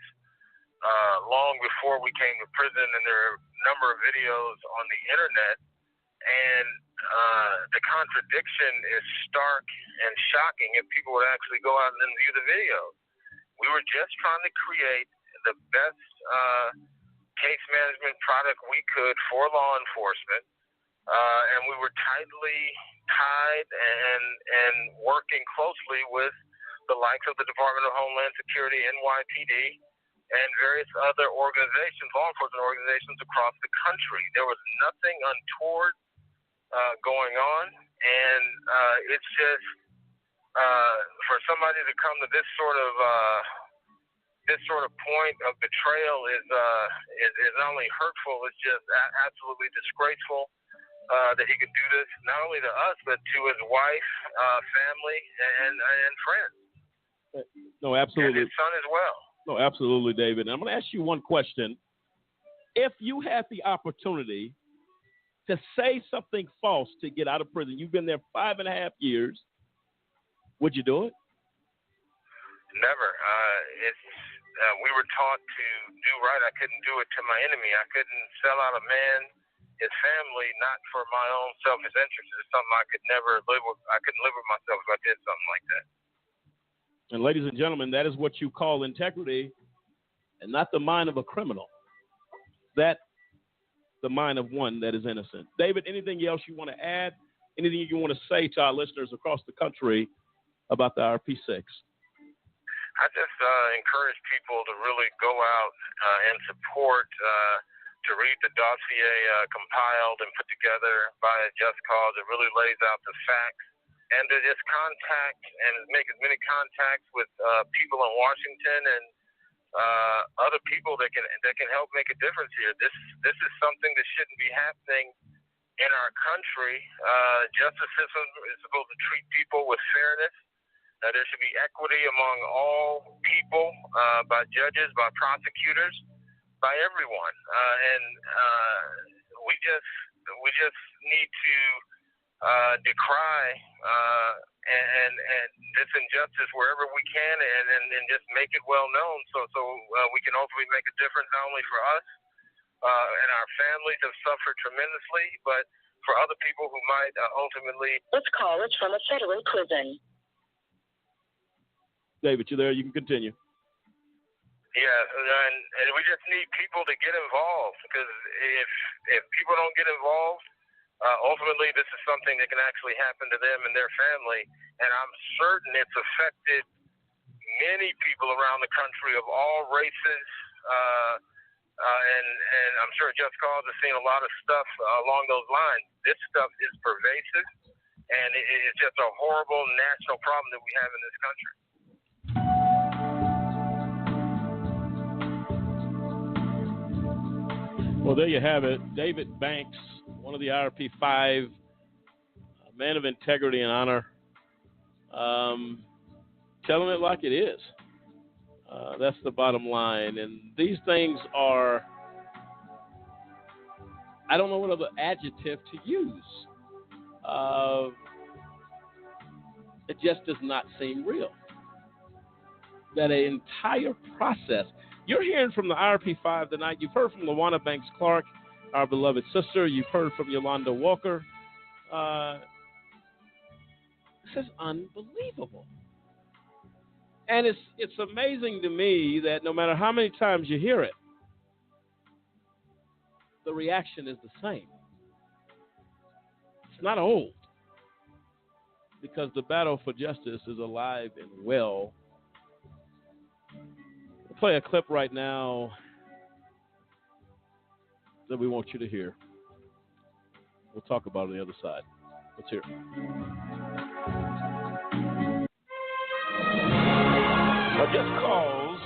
long before we came to prison, and there are a number of videos on the internet, and the contradiction is stark and shocking if people would actually go out and view the videos. We were just trying to create the best case management product we could for law enforcement, and we were tightly tied and working closely with the likes of the Department of Homeland Security, NYPD, and various other organizations, law enforcement organizations across the country. There was nothing untoward going on, and it's just for somebody to come to this sort of point of betrayal is not only hurtful, it's just absolutely disgraceful that he could do this, not only to us, but to his wife, family, and friends. No, absolutely. And his son as well. No, absolutely, David. And I'm going to ask you one question. If you had the opportunity to say something false to get out of prison, you've been there 5.5 years, would you do it? Never. We were taught to do right. I couldn't do it to my enemy. I couldn't sell out a man, his family, not for my own selfish interest. It's something I could never live with. I couldn't live with myself if I did something like that. And ladies and gentlemen, that is what you call integrity, and not the mind of a criminal. That the mind of one that is innocent. David, anything else you want to add? Anything you want to say to our listeners across the country about the IRP6? I just encourage people to really go out and support, to read the dossier compiled and put together by a Just Cause. It really lays out the facts, and to just contact and make as many contacts with people in Washington and other people that can help make a difference here. This is something that shouldn't be happening in our country. Justice system is supposed to treat people with fairness There should be equity among all people, by judges, by prosecutors, by everyone, and we just need to decry and this injustice wherever we can, and just make it well known, so we can hopefully make a difference not only for us and our families have suffered tremendously, but for other people who might ultimately. This call is from a federal prison. David, you there? You can continue. Yeah, and we just need people to get involved, because if people don't get involved, ultimately this is something that can actually happen to them and their family. And I'm certain it's affected many people around the country of all races, and I'm sure Just Cause has seen a lot of stuff along those lines. This stuff is pervasive, and it's just a horrible national problem that we have in this country. Well, there you have it. David Banks, one of the IRP5, a man of integrity and honor, telling it like it is. That's the bottom line. And these things are, I don't know what other adjective to use. It just does not seem real. That an entire process. You're hearing from the IRP5 tonight. You've heard from LaWanna Banks Clark, our beloved sister. You've heard from Yolanda Walker. This is unbelievable. And it's amazing to me that no matter how many times you hear it, the reaction is the same. It's not old, because the battle for justice is alive and well. We'll play a clip right now that we want you to hear. We'll talk about it on the other side. Let's hear it. Just Cause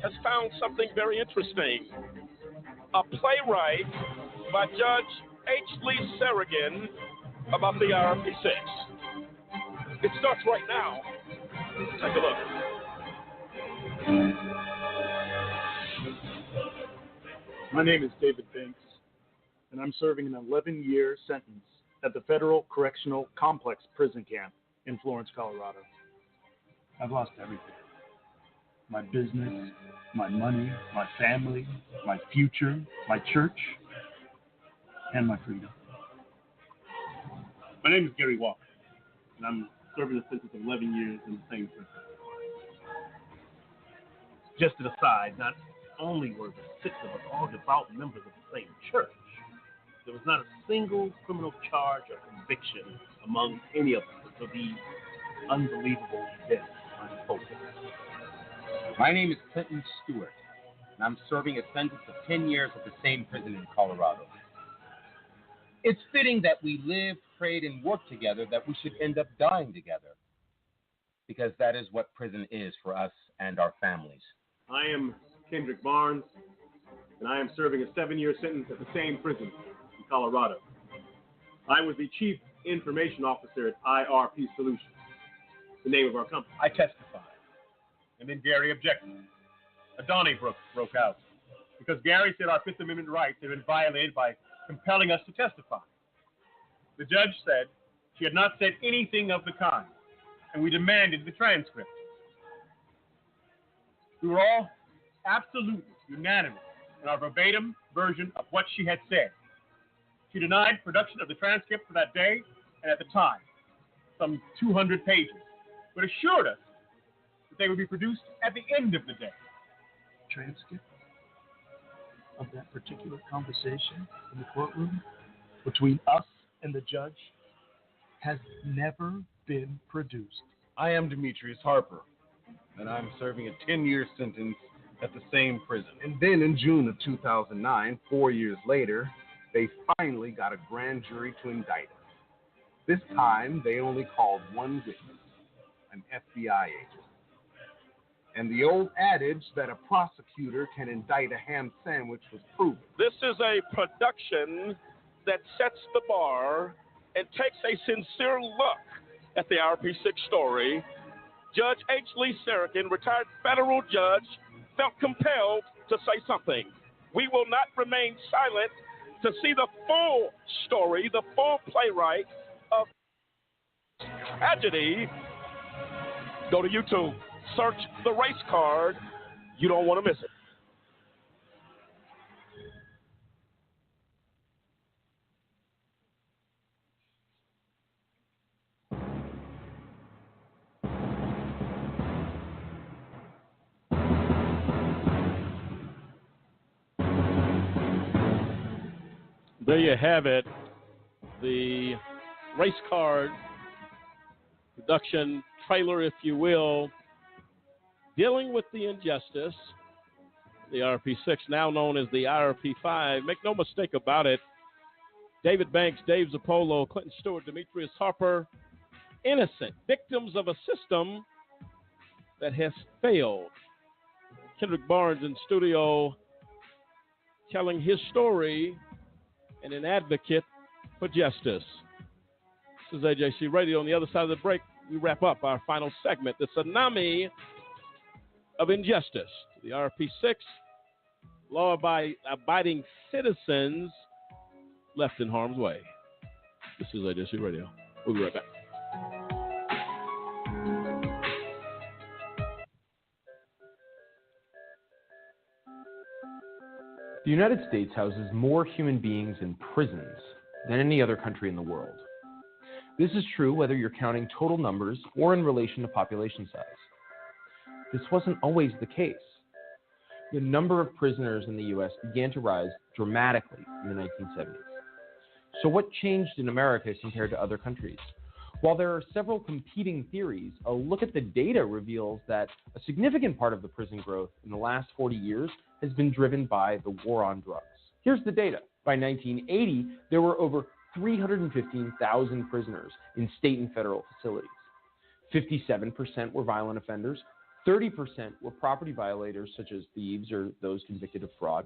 has found something very interesting. A playwright by Judge H. Lee Sarragan about the IRP6. It starts right now. Take a look. My name is David Banks, and I'm serving an 11-year sentence at the Federal Correctional Complex Prison Camp in Florence, Colorado. I've lost everything. My business, my money, my family, my future, my church, and my freedom. My name is Gary Walker, and I'm serving a sentence of 11 years in the same prison. Just an aside, not only were the 6 of us all devout members of the same church, there was not a single criminal charge or conviction among any of us until these unbelievable events unfolded. My name is Cliff Stewart, and I'm serving a sentence of 10 years at the same prison in Colorado. It's fitting that we live, prayed, and work together, that we should end up dying together, because that is what prison is for us and our families. I am Kendrick Barnes, and I am serving a 7-year sentence at the same prison in Colorado. I was the Chief Information Officer at IRP Solutions, the name of our company. I testified, and then Gary objected. A Donnybrook broke out, because Gary said our Fifth Amendment rights had been violated by compelling us to testify. The judge said she had not said anything of the kind, and we demanded the transcript. We were all absolutely unanimous in our verbatim version of what she had said. She denied production of the transcript for that day and at the time, some 200 pages, but assured us that they would be produced at the end of the day. Transcript of that particular conversation in the courtroom between us and the judge has never been produced. I am Demetrius Harper, and I'm serving a 10-year sentence at the same prison. And then in June of 2009, 4 years later, they finally got a grand jury to indict us. This time, they only called one witness, an FBI agent. And the old adage that a prosecutor can indict a ham sandwich was proven. This is a production that sets the bar and takes a sincere look at the IRP6 story Judge H. Lee Sarikin, retired federal judge, felt compelled to say something. We will not remain silent. To see the full story, the full playwright of tragedy, go to YouTube. Search The Race Card. You don't want to miss it. There you have it, the Race Card production trailer, if you will, dealing with the injustice, the IRP6, now known as the IRP5. Make no mistake about it, David Banks, Dave Zappolo, Clinton Stewart, Demetrius Harper, innocent victims of a system that has failed. Kendrick Barnes in studio telling his story and an advocate for justice. This is AJC Radio. On the other side of the break, we wrap up our final segment, the tsunami of injustice. The IRP6, law-abiding citizens left in harm's way. This is AJC Radio. We'll be right back. The United States houses more human beings in prisons than any other country in the world. This is true whether you're counting total numbers or in relation to population size. This wasn't always the case. The number of prisoners in the U.S. began to rise dramatically in the 1970s. So what changed in America compared to other countries? While there are several competing theories, a look at the data reveals that a significant part of the prison growth in the last 40 years has been driven by the war on drugs. Here's the data. By 1980, there were over 315,000 prisoners in state and federal facilities. 57% were violent offenders, 30% were property violators such as thieves or those convicted of fraud.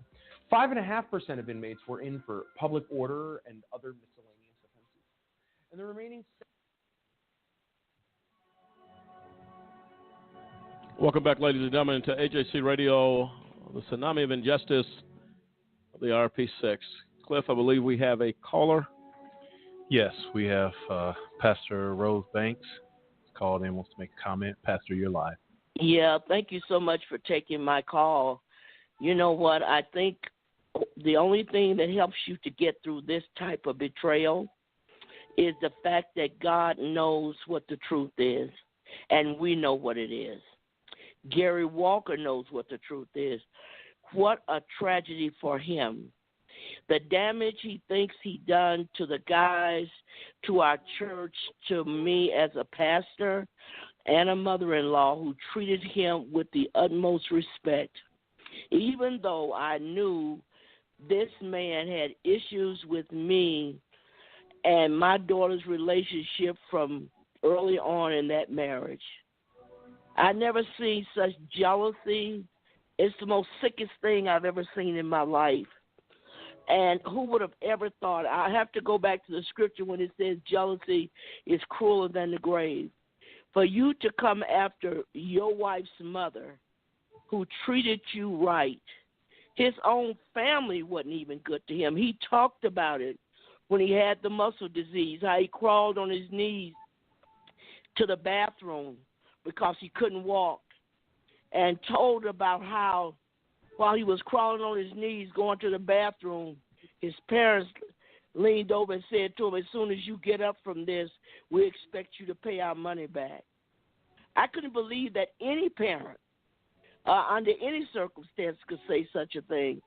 5.5% of inmates were in for public order and other miscellaneous offenses. And the remaining... Welcome back, ladies and gentlemen, to AJC Radio, the tsunami of injustice of the IRP6. Cliff, I believe we have a caller. Yes, we have Pastor Rose Banks called in, wants to make a comment. Pastor, you're live. Yeah, thank you so much for taking my call. You know what? I think the only thing that helps you to get through this type of betrayal is the fact that God knows what the truth is, and we know what it is. Gary Walker knows what the truth is. What a tragedy for him. The damage he thinks he done to the guys, to our church, to me as a pastor and a mother-in-law who treated him with the utmost respect. Even though I knew this man had issues with me and my daughter's relationship from early on in that marriage. I never seen such jealousy. It's the most sickest thing I've ever seen in my life. And who would have ever thought? I have to go back to the scripture when it says jealousy is crueler than the grave. For you to come after your wife's mother who treated you right, his own family wasn't even good to him. He talked about it when he had the muscle disease, how he crawled on his knees to the bathroom because he couldn't walk, and told about how while he was crawling on his knees going to the bathroom, his parents leaned over and said to him, as soon as you get up from this, we expect you to pay our money back. I couldn't believe that any parent under any circumstance could say such a thing.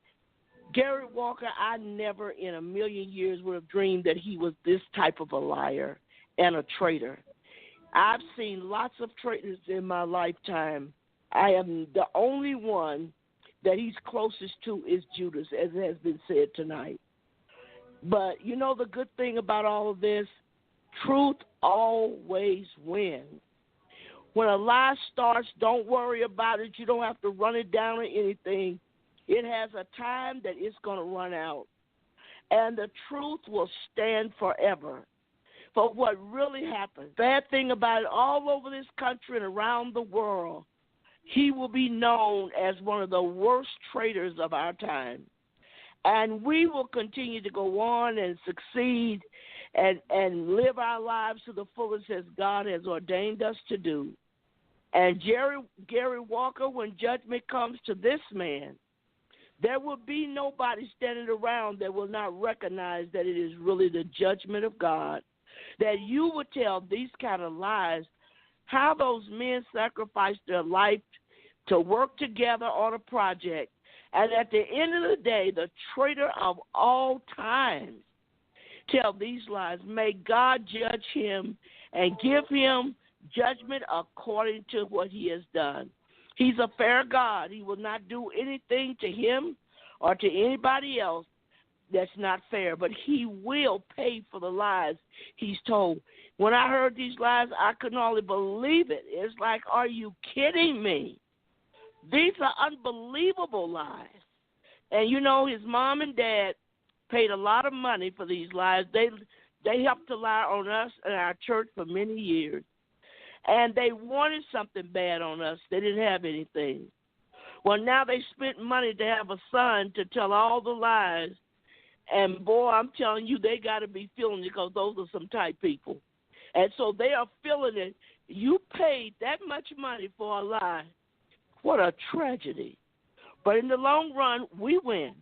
Gary Walker, I never in a million years would have dreamed that he was this type of a liar and a traitor. I've seen lots of traitors in my lifetime. I am the only one that he's closest to is Judas, as has been said tonight. But you know the good thing about all of this? Truth always wins. When a lie starts, don't worry about it. You don't have to run it down or anything. It has a time that it's going to run out. And the truth will stand forever. for what really happened. Bad thing about it, all over this country and around the world, he will be known as one of the worst traitors of our time. And we will continue to go on and succeed and live our lives to the fullest as God has ordained us to do. And Gary Walker, when judgment comes to this man, there will be nobody standing around that will not recognize that it is really the judgment of God, that you would tell these kind of lies, how those men sacrificed their life to work together on a project. And at the end of the day, the traitor of all time tell these lies. May God judge him and give him judgment according to what he has done. He's a fair God. He will not do anything to him or to anybody else that's not fair, but he will pay for the lies he's told. When I heard these lies, I couldn't hardly believe it. It's like, are you kidding me? These are unbelievable lies. And, you know, his mom and dad paid a lot of money for these lies. They helped to lie on us and our church for many years. And they wanted something bad on us. They didn't have anything. Well, now they spent money to have a son to tell all the lies. And, boy, I'm telling you, they got to be feeling it because those are some tight people. And so they are feeling it. You paid that much money for a lie. What a tragedy. But in the long run, we win.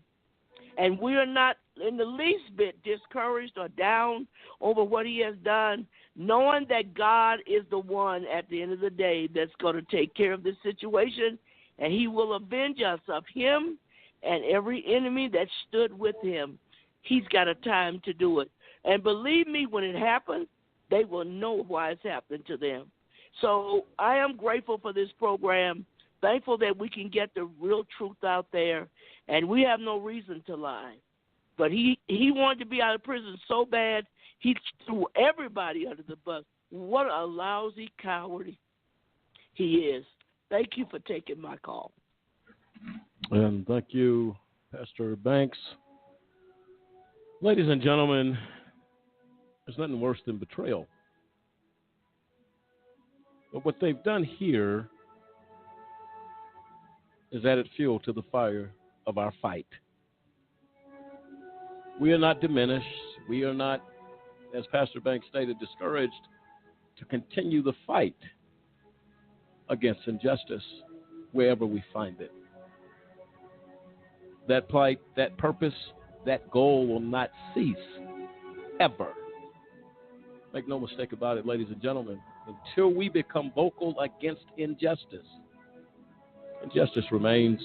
And we are not in the least bit discouraged or down over what he has done, knowing that God is the one at the end of the day that's going to take care of this situation, and he will avenge us of him and every enemy that stood with him. He's got a time to do it. And believe me, when it happens, they will know why it's happening to them. So I am grateful for this program, thankful that we can get the real truth out there, and we have no reason to lie. But he wanted to be out of prison so bad, he threw everybody under the bus. What a lousy coward he is. Thank you for taking my call. And thank you, Pastor Banks. Ladies and gentlemen, there's nothing worse than betrayal. But what they've done here is added fuel to the fire of our fight. We are not diminished. We are not, as Pastor Banks stated, discouraged to continue the fight against injustice wherever we find it. That plight, that purpose, that goal will not cease ever. Make no mistake about it, ladies and gentlemen. Until we become vocal against injustice, injustice remains,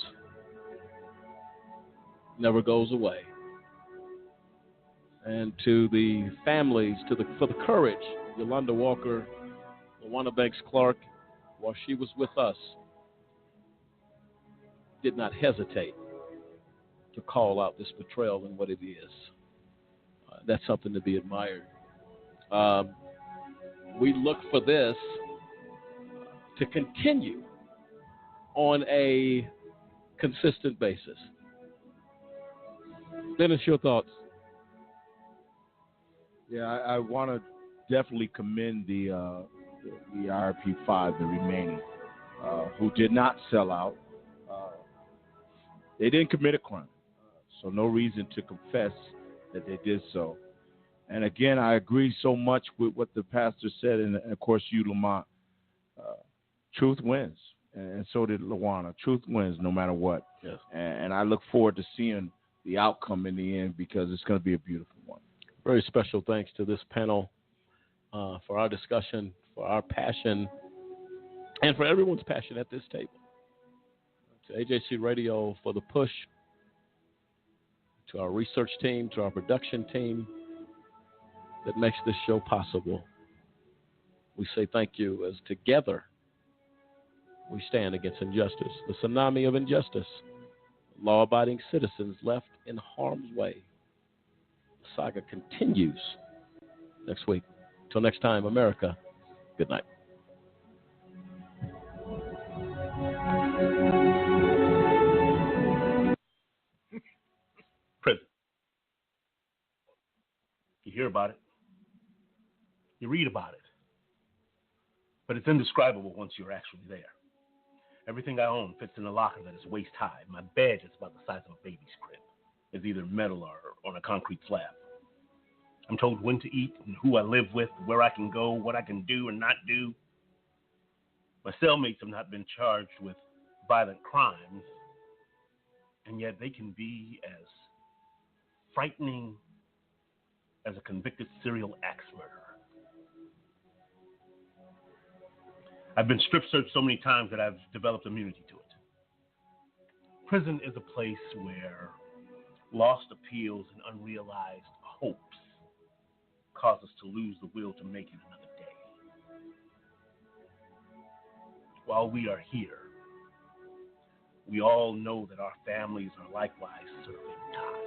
never goes away. And to the families, for the courage, Yolanda Walker, Lawana Banks Clark, while she was with us, did not hesitate to call out this betrayal and what it is. That's something to be admired. We look for this to continue on a consistent basis. Dennis, your thoughts? Yeah, I want to definitely commend the IRP5, the remaining, who did not sell out. They didn't commit a crime, so no reason to confess that they did so. And again, I agree so much with what the pastor said, and of course you, Lamont. Truth wins, and so did Lawana. Truth wins no matter what. Yes. And I look forward to seeing the outcome in the end because it's going to be a beautiful one. Very special thanks to this panel for our discussion, for our passion, and for everyone's passion at this table. To AJC Radio for the push, to our research team, to our production team that makes this show possible. We say thank you as together we stand against injustice, the tsunami of injustice, law-abiding citizens left in harm's way. The saga continues next week. Until next time, America, good night. Prison. You hear about it? You read about it, but it's indescribable once you're actually there. Everything I own fits in a locker that is waist high. My bed is about the size of a baby's crib. It's either metal or on a concrete slab. I'm told when to eat and who I live with, where I can go, what I can do and not do. My cellmates have not been charged with violent crimes, and yet they can be as frightening as a convicted serial axe murderer. I've been strip searched so many times that I've developed immunity to it. Prison is a place where lost appeals and unrealized hopes cause us to lose the will to make it another day. While we are here, we all know that our families are likewise serving time.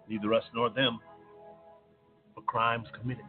Neither us nor them for crimes committed.